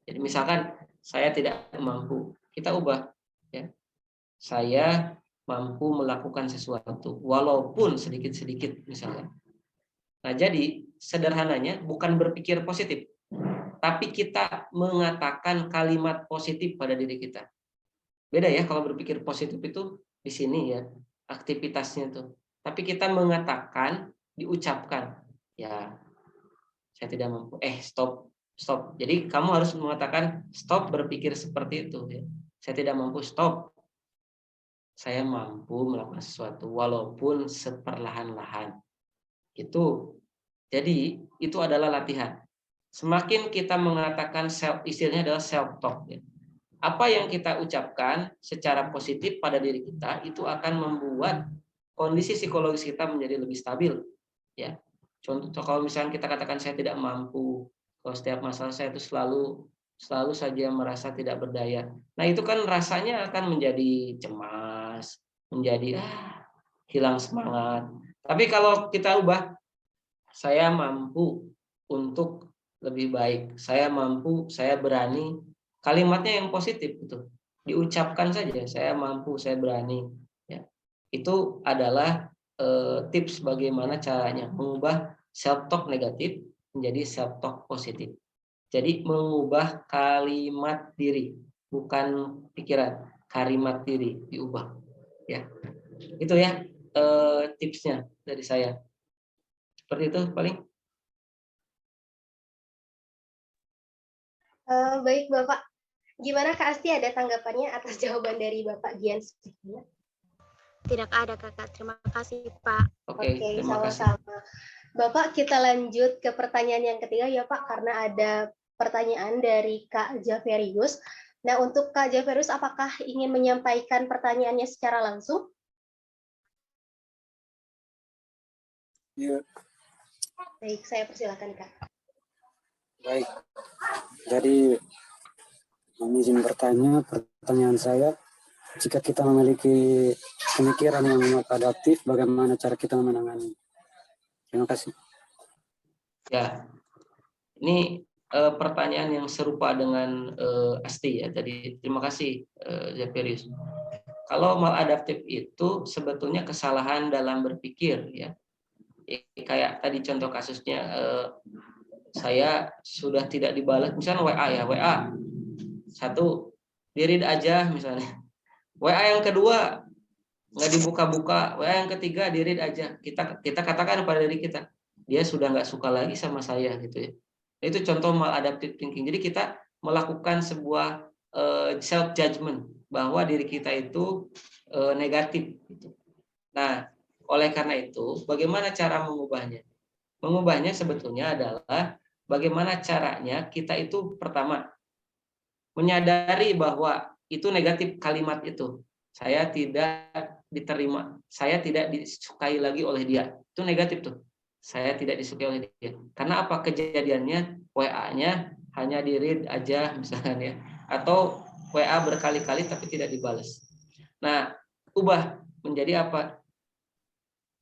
S5: Jadi misalkan saya tidak mampu, kita ubah ya. Saya mampu melakukan sesuatu walaupun sedikit-sedikit misalnya. Nah, jadi sederhananya bukan berpikir positif, tapi kita mengatakan kalimat positif pada diri kita. Beda ya kalau berpikir positif itu di sini ya aktivitasnya tuh. Tapi kita mengatakan, diucapkan, ya saya tidak mampu. Stop. Jadi kamu harus mengatakan stop berpikir seperti itu. Ya. Saya tidak mampu, stop. Saya mampu melakukan sesuatu walaupun seperlahan-lahan. Itu. Jadi itu adalah latihan. Semakin kita mengatakan istilahnya adalah self talk. Ya. Apa yang kita ucapkan secara positif pada diri kita itu akan membuat kondisi psikologis kita menjadi lebih stabil. Ya. Contoh kalau misalnya kita katakan saya tidak mampu, kalau setiap masalah saya itu selalu saja merasa tidak berdaya. Nah itu kan rasanya akan menjadi cemas, menjadi hilang semangat. Tapi kalau kita ubah, saya mampu untuk lebih baik, saya mampu, saya berani. Kalimatnya yang positif itu diucapkan saja, saya mampu, saya berani. Ya. Itu adalah tips bagaimana caranya mengubah self talk negatif menjadi self talk positif. Jadi mengubah kalimat diri, bukan pikiran, kalimat diri diubah. Ya, itu ya tipsnya dari saya. Seperti itu paling.
S3: Baik Bapak, gimana Kak Asti, ada tanggapannya atas jawaban dari Bapak Gian?
S6: Tidak ada, Kakak. Terima kasih, Pak.
S3: Oke, sama-sama. Bapak, kita lanjut ke pertanyaan yang ketiga ya Pak, karena ada pertanyaan dari Kak Javerius. Nah, untuk Kak Javerius, apakah ingin menyampaikan pertanyaannya secara langsung?
S7: Ya.
S3: Baik, saya persilakan Kak.
S7: Baik, jadi izin bertanya, pertanyaan saya, jika kita memiliki pemikiran yang amat adaptif, bagaimana cara kita menangani? Terima kasih.
S5: Ya, ini pertanyaan yang serupa dengan Asti ya tadi. Terima kasih Zefirius. Kalau maladaptif itu sebetulnya kesalahan dalam berpikir ya. Kayak tadi contoh kasusnya saya sudah tidak dibalas misalnya WA ya, WA satu di-read aja misalnya. WA yang kedua nggak dibuka-buka, WA yang ketiga di-read aja. Kita katakan pada diri kita, dia sudah nggak suka lagi sama saya gitu ya. Itu contoh maladaptive thinking. Jadi kita melakukan sebuah self judgment bahwa diri kita itu negatif. Gitu. Nah, oleh karena itu, bagaimana cara mengubahnya? Mengubahnya sebetulnya adalah bagaimana caranya kita itu pertama menyadari bahwa itu negatif kalimat itu. Saya tidak diterima, saya tidak disukai lagi oleh dia. Itu negatif tuh. Saya tidak disukai oleh dia. Karena apa kejadiannya? WA-nya hanya di-read aja misalnya ya. Atau WA berkali-kali tapi tidak dibalas. Nah, ubah menjadi apa?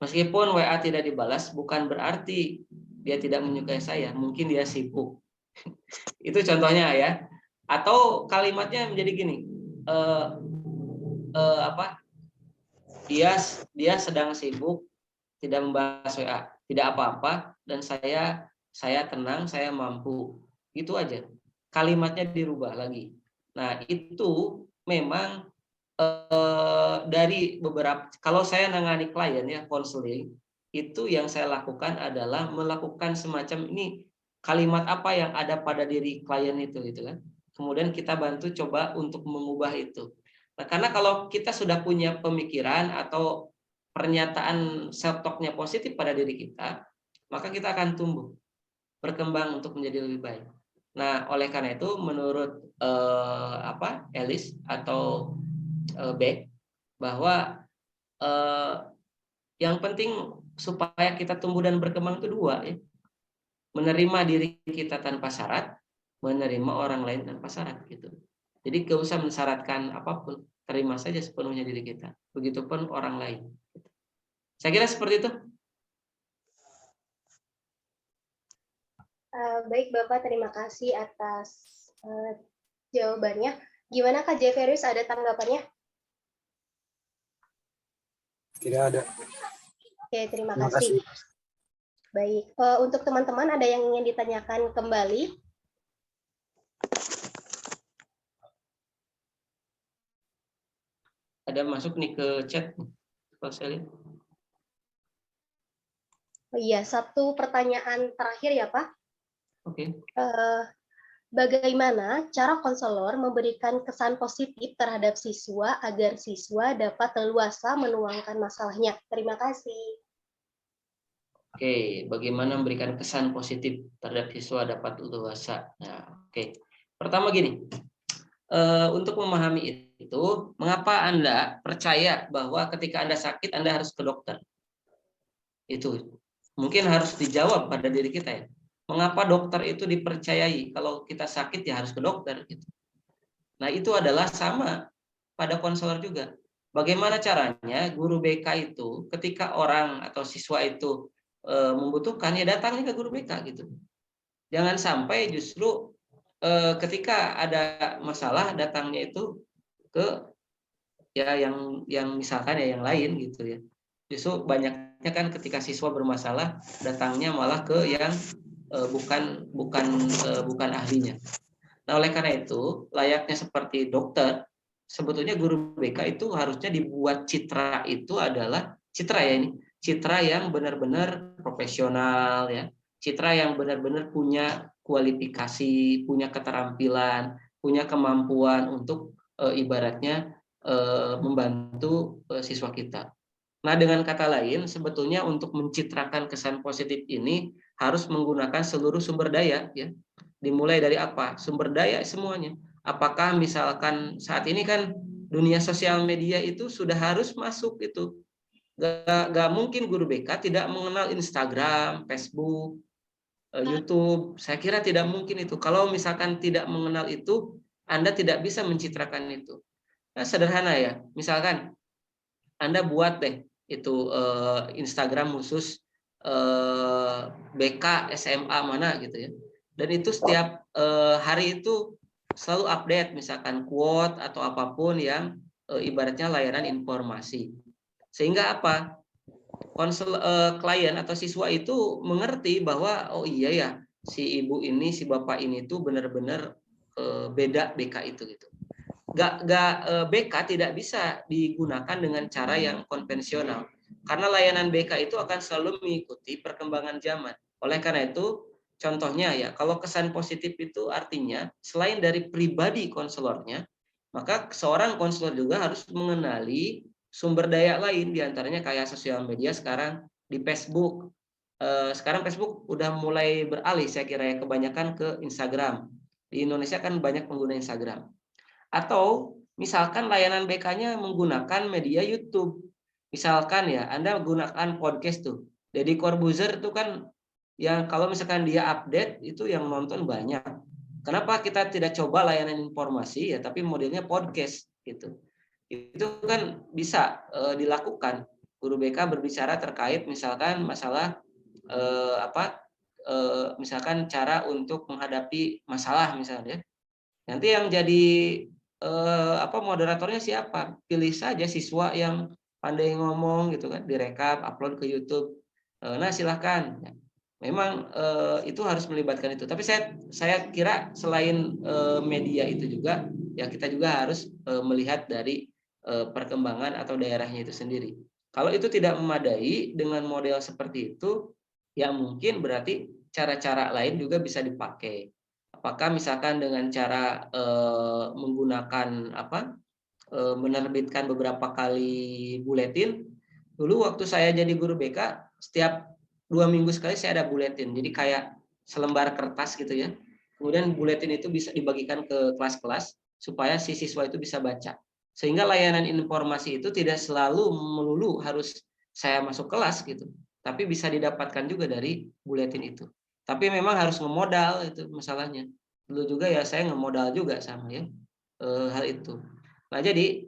S5: Meskipun WA tidak dibalas bukan berarti dia tidak menyukai saya, mungkin dia sibuk. Itu contohnya ya. Atau kalimatnya menjadi gini. Dia sedang sibuk, tidak membahas WA, tidak apa-apa dan saya tenang, saya mampu. Gitu aja. Kalimatnya dirubah lagi. Nah, itu memang dari beberapa, kalau saya nangani klien ya konseling, itu yang saya lakukan adalah melakukan semacam ini kalimat apa yang ada pada diri klien itu gitu kan. Kemudian kita bantu coba untuk mengubah itu. Nah, karena kalau kita sudah punya pemikiran atau pernyataan self talk-nya positif pada diri kita, maka kita akan tumbuh, berkembang untuk menjadi lebih baik. Nah, oleh karena itu menurut Ellis atau Beck bahwa yang penting supaya kita tumbuh dan berkembang itu dua ya. Menerima diri kita tanpa syarat, menerima orang lain tanpa syarat gitu. Jadi gak usah mensyaratkan apapun, terima saja sepenuhnya diri kita. Begitupun orang lain. Saya kira seperti itu.
S3: Baik Bapak, terima kasih atas jawabannya. Gimana Kak Jeferius, ada tanggapannya?
S7: Tidak ada.
S3: Oke, terima kasih. Baik, untuk teman-teman ada yang ingin ditanyakan kembali?
S5: Ada masuk nih ke chat. Kalau saya lihat.
S3: Oh iya, satu pertanyaan terakhir ya Pak.
S5: Oke.
S3: Bagaimana cara konselor memberikan kesan positif terhadap siswa agar siswa dapat leluasa menuangkan masalahnya? Terima kasih.
S5: Oke, bagaimana memberikan kesan positif terhadap siswa dapat leluasa? Nah, oke. Pertama gini, untuk memahami itu, mengapa Anda percaya bahwa ketika Anda sakit Anda harus ke dokter? Itu mungkin harus dijawab pada diri kita ya. Mengapa dokter itu dipercayai? Kalau kita sakit ya harus ke dokter gitu. Nah, itu adalah sama pada konselor juga. Bagaimana caranya guru BK itu ketika orang atau siswa itu membutuhkan ya datangnya ke guru BK gitu. Jangan sampai justru ketika ada masalah datangnya itu ke ya yang misalkan ya yang lain gitu ya. Justru banyaknya kan ketika siswa bermasalah datangnya malah ke yang bukan ahlinya. Nah, oleh karena itu, layaknya seperti dokter, sebetulnya guru BK itu harusnya dibuat citra itu adalah citra ya ini, citra yang benar-benar profesional ya, citra yang benar-benar punya kualifikasi, punya keterampilan, punya kemampuan untuk ibaratnya membantu siswa kita. Nah, dengan kata lain, sebetulnya untuk mencitrakan kesan positif ini harus menggunakan seluruh sumber daya ya. Dimulai dari apa? Sumber daya semuanya. Apakah misalkan saat ini kan dunia sosial media itu sudah harus masuk itu. Gak mungkin guru BK tidak mengenal Instagram, Facebook, YouTube. Saya kira tidak mungkin itu. Kalau misalkan tidak mengenal itu, Anda tidak bisa mencitrakan itu. Nah, sederhana ya. Misalkan Anda buat deh itu Instagram khusus BK SMA mana gitu ya. dan itu setiap hari itu selalu update, misalkan quote atau apapun yang ibaratnya layanan informasi. Sehingga apa? Klien atau siswa itu mengerti bahwa oh iya ya, si ibu ini, si bapak ini tuh benar-benar beda BK itu gitu. BK tidak bisa digunakan dengan cara yang konvensional. Karena layanan BK itu akan selalu mengikuti perkembangan zaman. Oleh karena itu, contohnya ya, kalau kesan positif itu artinya selain dari pribadi konselornya, maka seorang konselor juga harus mengenali sumber daya lain, diantaranya kayak sosial media sekarang di Facebook. Sekarang Facebook udah mulai beralih, saya kira ya, kebanyakan ke Instagram. Di Indonesia kan banyak pengguna Instagram. Atau misalkan layanan BK-nya menggunakan media YouTube. Misalkan ya, Anda menggunakan podcast tuh. Deddy Corbuzier itu kan yang kalau misalkan dia update itu yang nonton banyak. Kenapa kita tidak coba layanan informasi ya, tapi modelnya podcast gitu. Itu kan bisa dilakukan. Guru BK berbicara terkait misalkan masalah misalkan cara untuk menghadapi masalah misalnya. Nanti yang jadi moderatornya siapa? Pilih saja siswa yang pandai ngomong gitu kan, direkam, upload ke YouTube. Nah, silahkan. Memang itu harus melibatkan itu. Tapi saya kira selain media itu juga, ya kita juga harus melihat dari perkembangan atau daerahnya itu sendiri. Kalau itu tidak memadai dengan model seperti itu, ya mungkin berarti cara-cara lain juga bisa dipakai. Apakah misalkan dengan cara menggunakan menerbitkan beberapa kali buletin. Dulu waktu saya jadi guru BK, setiap 2 minggu sekali saya ada buletin. Jadi kayak selembar kertas gitu ya. Kemudian buletin itu bisa dibagikan ke kelas-kelas supaya si siswa itu bisa baca. Sehingga layanan informasi itu tidak selalu melulu harus saya masuk kelas gitu. Tapi bisa didapatkan juga dari buletin itu. Tapi memang harus ngemodal, itu masalahnya. Dulu juga ya saya ngemodal juga sama ya hal itu. Nah jadi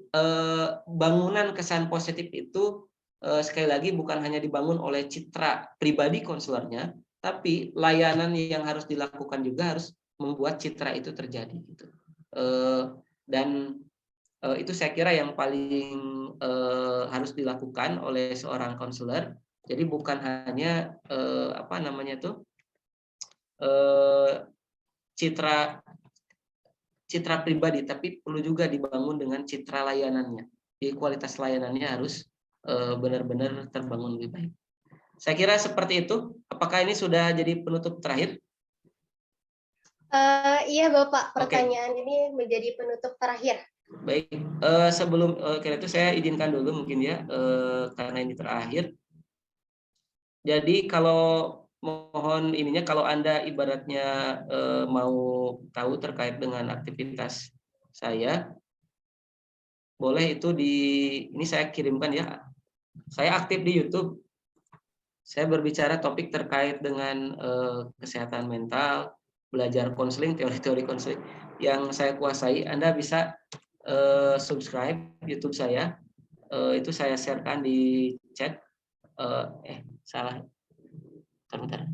S5: bangunan kesan positif itu sekali lagi bukan hanya dibangun oleh citra pribadi konselornya, tapi layanan yang harus dilakukan juga harus membuat citra itu terjadi gitu. Dan itu saya kira yang paling harus dilakukan oleh seorang konselor. Jadi bukan hanya citra pribadi, tapi perlu juga dibangun dengan citra layanannya. Jadi kualitas layanannya harus benar-benar terbangun lebih baik. Saya kira seperti itu. Apakah ini sudah jadi penutup terakhir?
S3: Iya Bapak, pertanyaan ini menjadi penutup terakhir.
S5: Baik, sebelum kira itu saya izinkan dulu mungkin ya, karena ini terakhir. Jadi kalau mohon ininya, kalau Anda ibaratnya mau tahu terkait dengan aktivitas saya, boleh itu ini saya kirimkan ya. Saya aktif di YouTube. Saya berbicara topik terkait dengan kesehatan mental, belajar konseling, teori-teori konseling yang saya kuasai. Anda bisa subscribe YouTube saya. Itu saya sharekan di chat. Salah. Bentar.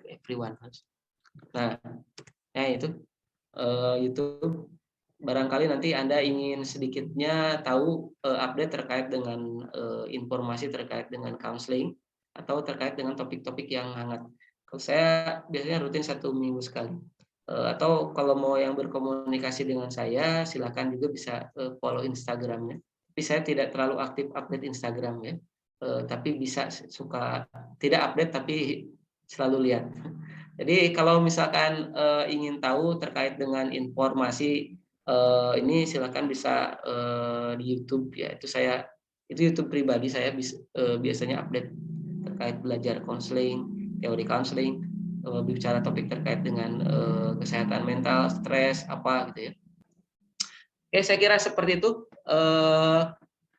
S5: Everyone. Nah, itu YouTube. Barangkali nanti Anda ingin sedikitnya tahu update terkait dengan informasi terkait dengan counseling atau terkait dengan topik-topik yang hangat. Kalau saya biasanya rutin 1 minggu sekali. Atau kalau mau yang berkomunikasi dengan saya, silakan juga bisa follow Instagramnya. Tapi saya tidak terlalu aktif update Instagram ya. Tapi bisa suka tidak update tapi selalu lihat. Jadi kalau misalkan ingin tahu terkait dengan informasi ini silakan bisa di YouTube ya. Itu YouTube pribadi saya biasanya update terkait belajar konseling, teori konseling, bicara topik terkait dengan kesehatan mental, stres apa gitu ya. Oke, saya kira seperti itu.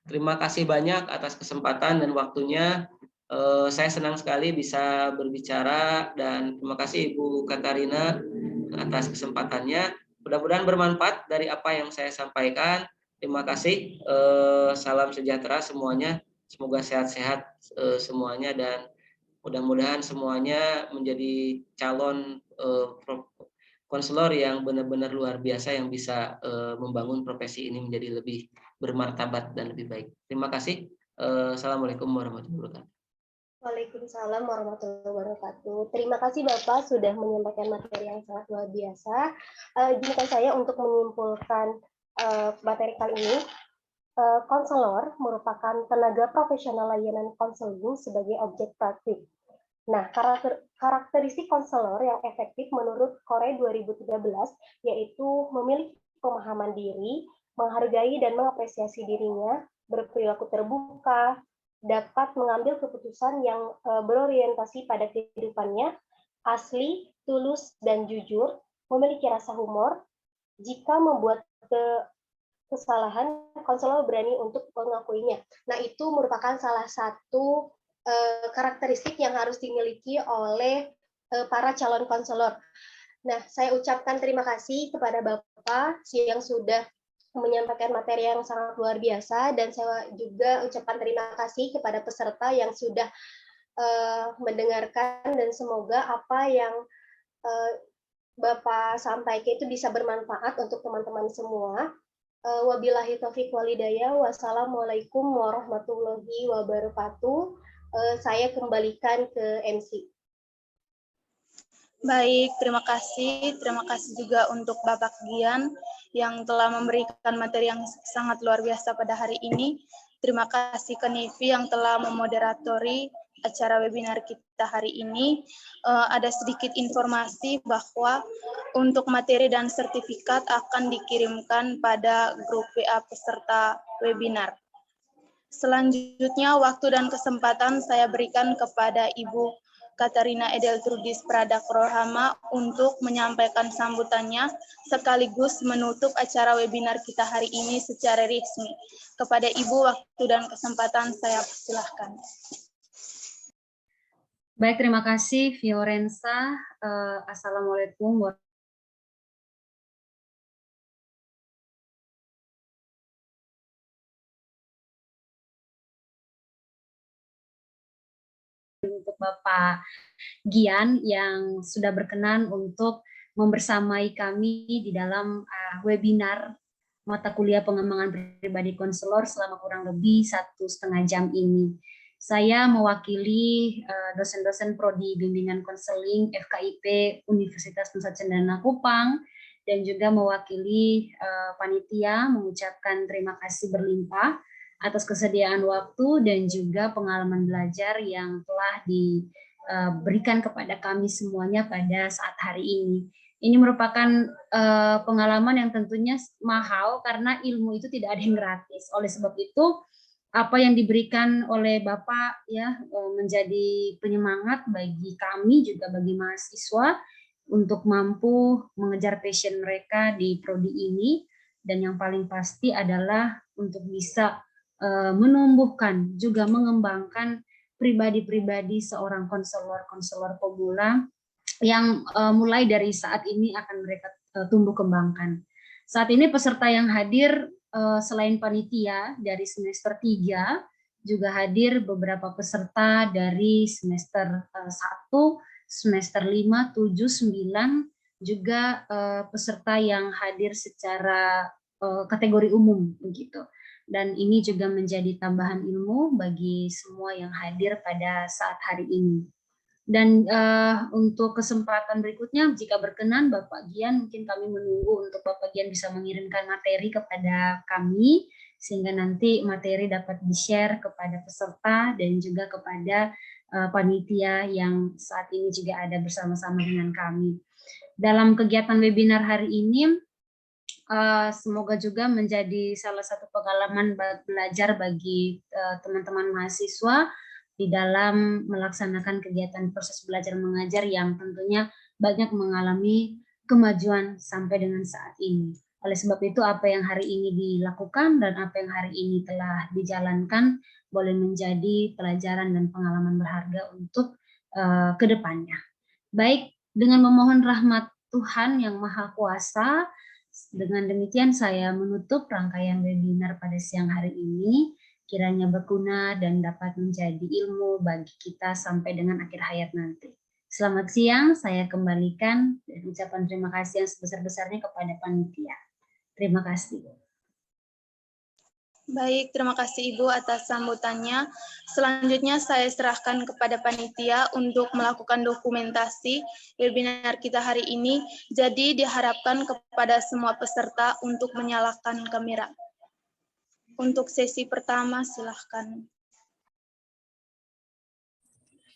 S5: Terima kasih banyak atas kesempatan dan waktunya. Saya senang sekali bisa berbicara dan terima kasih Ibu Katarina atas kesempatannya. Mudah-mudahan bermanfaat dari apa yang saya sampaikan. Terima kasih. Salam sejahtera semuanya. Semoga sehat-sehat semuanya dan Mudah-mudahan semuanya menjadi calon konselor yang benar-benar luar biasa yang bisa membangun profesi ini menjadi lebih bermartabat dan lebih baik. Terima kasih. Assalamualaikum warahmatullahi wabarakatuh.
S3: Waalaikumsalam warahmatullahi wabarakatuh. Terima kasih Bapak sudah menyampaikan materi yang sangat luar biasa. Izinkan saya untuk menyimpulkan materi kali ini. Konselor merupakan tenaga profesional layanan konseling sebagai objek praktik. Nah, karakteristik konselor yang efektif menurut Kore 2013 yaitu memiliki pemahaman diri, menghargai dan mengapresiasi dirinya, berperilaku terbuka, dapat mengambil keputusan yang berorientasi pada kehidupannya, asli, tulus, dan jujur, memiliki rasa humor. Jika membuat kesalahan, konselor berani untuk mengakuinya. Nah, itu merupakan salah satu karakteristik yang harus dimiliki oleh para calon konselor. Nah, saya ucapkan terima kasih kepada Bapak yang sudah menyampaikan materi yang sangat luar biasa, dan saya juga ucapkan terima kasih kepada peserta yang sudah mendengarkan, dan semoga apa yang Bapak sampaikan itu bisa bermanfaat untuk teman-teman semua. Wabillahi taufiq walhidayah. Wassalamualaikum warahmatullahi wabarakatuh. Saya kembalikan ke MC.
S1: Baik, terima kasih. Terima kasih juga untuk Bapak Gian yang telah memberikan materi yang sangat luar biasa pada hari ini. Terima kasih ke Nivi yang telah memoderatori acara webinar kita hari ini. Ada sedikit informasi bahwa untuk materi dan sertifikat akan dikirimkan pada grup WA peserta webinar. Selanjutnya, waktu dan kesempatan saya berikan kepada Ibu Katarina Edeltrudis Pradak Rohama untuk menyampaikan sambutannya sekaligus menutup acara webinar kita hari ini secara resmi. Kepada Ibu, waktu dan kesempatan saya persilahkan.
S8: Baik, terima kasih Fiorenza. Assalamualaikum warahmatullahi untuk Bapak Gian yang sudah berkenan untuk membersamai kami di dalam webinar mata kuliah pengembangan pribadi konselor selama kurang lebih 1,5 jam ini. Saya mewakili dosen-dosen prodi bimbingan konseling FKIP Universitas Nusa Cendana Kupang dan juga mewakili panitia mengucapkan terima kasih berlimpah atas kesediaan waktu dan juga pengalaman belajar yang telah diberikan kepada kami semuanya pada saat hari ini. Ini merupakan pengalaman yang tentunya mahal karena ilmu itu tidak ada yang gratis. Oleh sebab itu, apa yang diberikan oleh Bapak ya menjadi penyemangat bagi kami juga bagi mahasiswa untuk mampu mengejar passion mereka di prodi ini, dan yang paling pasti adalah untuk bisa menumbuhkan juga mengembangkan pribadi-pribadi seorang konselor pemula yang mulai dari saat ini akan mereka tumbuh kembangkan. Saat ini peserta yang hadir selain panitia dari semester 3 juga hadir beberapa peserta dari semester 1, semester 5, 7, 9, juga peserta yang hadir secara kategori umum begitu. Dan ini juga menjadi tambahan ilmu bagi semua yang hadir pada saat hari ini. Dan untuk kesempatan berikutnya, jika berkenan Bapak Gian, mungkin kami menunggu untuk Bapak Gian bisa mengirimkan materi kepada kami, sehingga nanti materi dapat di-share kepada peserta dan juga kepada panitia yang saat ini juga ada bersama-sama dengan kami. Dalam kegiatan webinar hari ini, semoga juga menjadi salah satu pengalaman belajar bagi teman-teman mahasiswa di dalam melaksanakan kegiatan proses belajar mengajar yang tentunya banyak mengalami kemajuan sampai dengan saat ini. Oleh sebab itu, apa yang hari ini dilakukan dan apa yang hari ini telah dijalankan boleh menjadi pelajaran dan pengalaman berharga untuk kedepannya. Baik, dengan memohon rahmat Tuhan yang Maha Kuasa, dengan demikian saya menutup rangkaian webinar pada siang hari ini. kiranya berguna dan dapat menjadi ilmu bagi kita sampai dengan akhir hayat nanti. Selamat siang, saya kembalikan dan ucapan terima kasih yang sebesar-besarnya kepada panitia. Terima kasih.
S1: Baik, terima kasih Ibu atas sambutannya. Selanjutnya saya serahkan kepada panitia untuk melakukan dokumentasi webinar kita hari ini. Jadi diharapkan kepada semua peserta untuk menyalakan kamera. Untuk sesi pertama silahkan.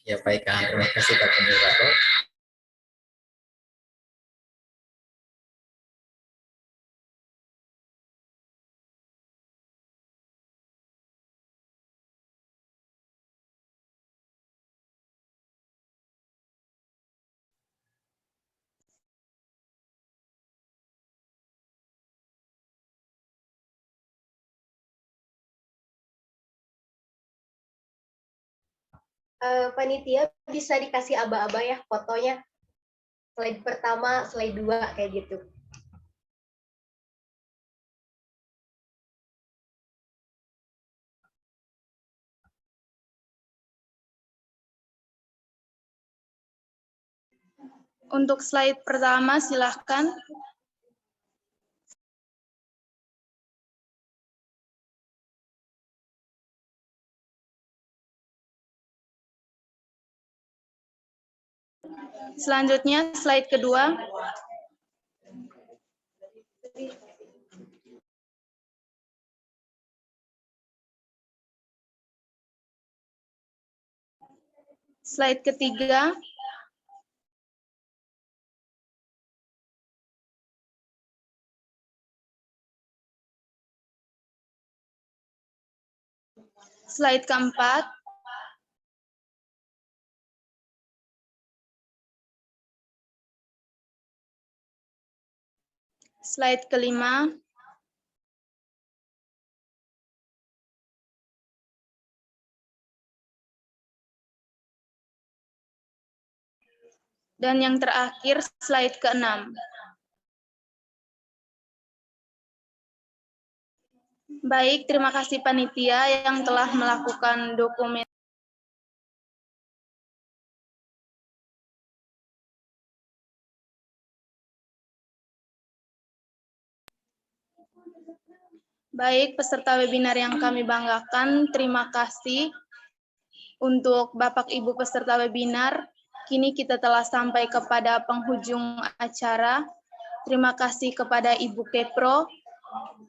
S9: Ya baik, terima kasih Pak Moderator.
S3: Panitia bisa dikasih aba-aba ya fotonya. Slide pertama, slide 2 kayak gitu.
S1: Untuk slide pertama silahkan. Selanjutnya slide kedua. Slide ketiga. Slide keempat. Slide kelima. Dan yang terakhir slide ke-6. Baik, terima kasih panitia yang telah melakukan dokumen. Baik, peserta webinar yang kami banggakan, terima kasih untuk Bapak Ibu peserta webinar. Kini kita telah sampai kepada penghujung acara. Terima kasih kepada Ibu Kepro,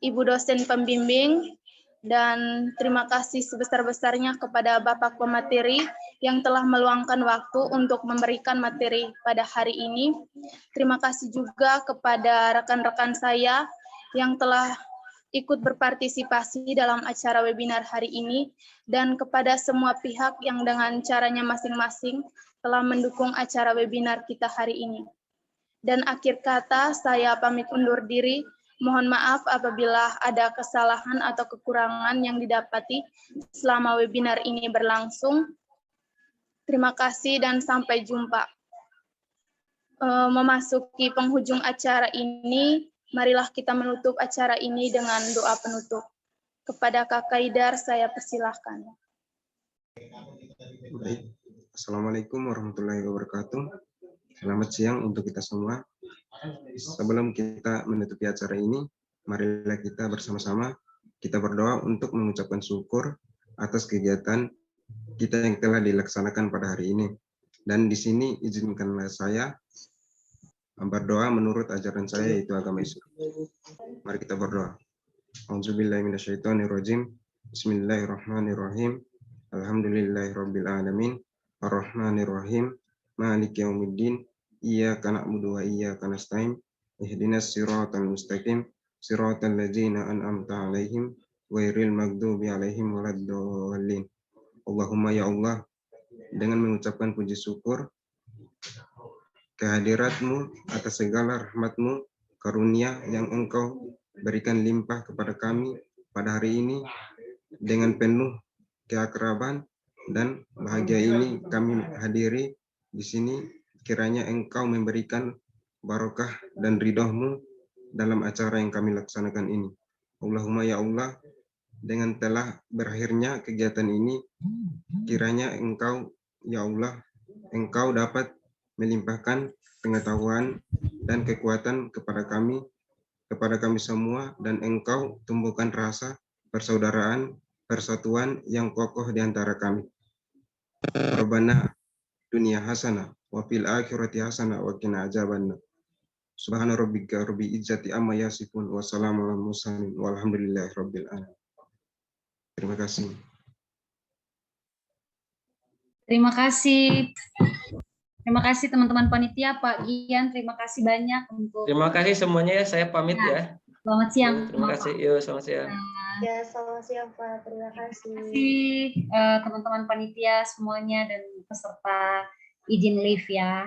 S1: Ibu dosen pembimbing, dan terima kasih sebesar-besarnya kepada Bapak pemateri yang telah meluangkan waktu untuk memberikan materi pada hari ini. Terima kasih juga kepada rekan-rekan saya yang telah ikut berpartisipasi dalam acara webinar hari ini, dan kepada semua pihak yang dengan caranya masing-masing telah mendukung acara webinar kita hari ini. Dan akhir kata, saya pamit undur diri. Mohon maaf apabila ada kesalahan atau kekurangan yang didapati selama webinar ini berlangsung. Terima kasih dan sampai jumpa. Memasuki penghujung acara ini, marilah kita menutup acara ini dengan doa penutup. Kepada Kak Kaidar, saya persilahkan.
S10: Baik. Assalamualaikum warahmatullahi wabarakatuh. Selamat siang untuk kita semua. Sebelum kita menutupi acara ini, marilah kita bersama-sama kita berdoa untuk mengucapkan syukur atas kegiatan kita yang telah dilaksanakan pada hari ini. Dan di sini izinkanlah saya berdoa menurut ajaran saya, yaitu agama Islam. Mari kita berdoa. A'udzubillahi minasyaitonirrajim. Bismillahirrahmanirrahim. Alhamdulillahirabbil alamin. Arrahmanirrahim. Maliki yaumiddin. Iyyaka na'budu wa iyyaka nasta'in. Ihdinas siratal mustaqim. Siratal ladzina an'amta 'alaihim ghairil maghdubi 'alaihim waladdallin. Allahumma ya Allah, dengan mengucapkan puji syukur kehadirat-Mu atas segala rahmat-Mu, karunia yang Engkau berikan limpah kepada kami pada hari ini dengan penuh keakraban dan bahagia ini kami hadiri di sini. Kiranya Engkau memberikan barokah dan ridho-Mu dalam acara yang kami laksanakan ini. Allahumma ya Allah, dengan telah berakhirnya kegiatan ini, kiranya Engkau, ya Allah, Engkau dapat melimpahkan pengetahuan dan kekuatan kepada kami semua, dan Engkau tumbuhkan rasa persaudaraan, persatuan yang kokoh di antara kami. Rabbana dunia hasanah wa fil akhirati hasanah wa qina adzabannar. Subhana rabbika rabbil izzati amma yasifun wa salamun alal mursalin walhamdulillahi rabbil alamin. Terima kasih.
S8: Terima kasih. Terima kasih teman-teman panitia, Pak Gian, terima kasih banyak untuk.
S5: Terima kasih semuanya ya, saya pamit ya.
S8: Selamat siang.
S5: Terima kasih. Yuk, selamat siang.
S1: Ya, selamat siang Pak. Terima kasih.
S8: Terima kasih teman-teman panitia semuanya dan peserta izin live ya.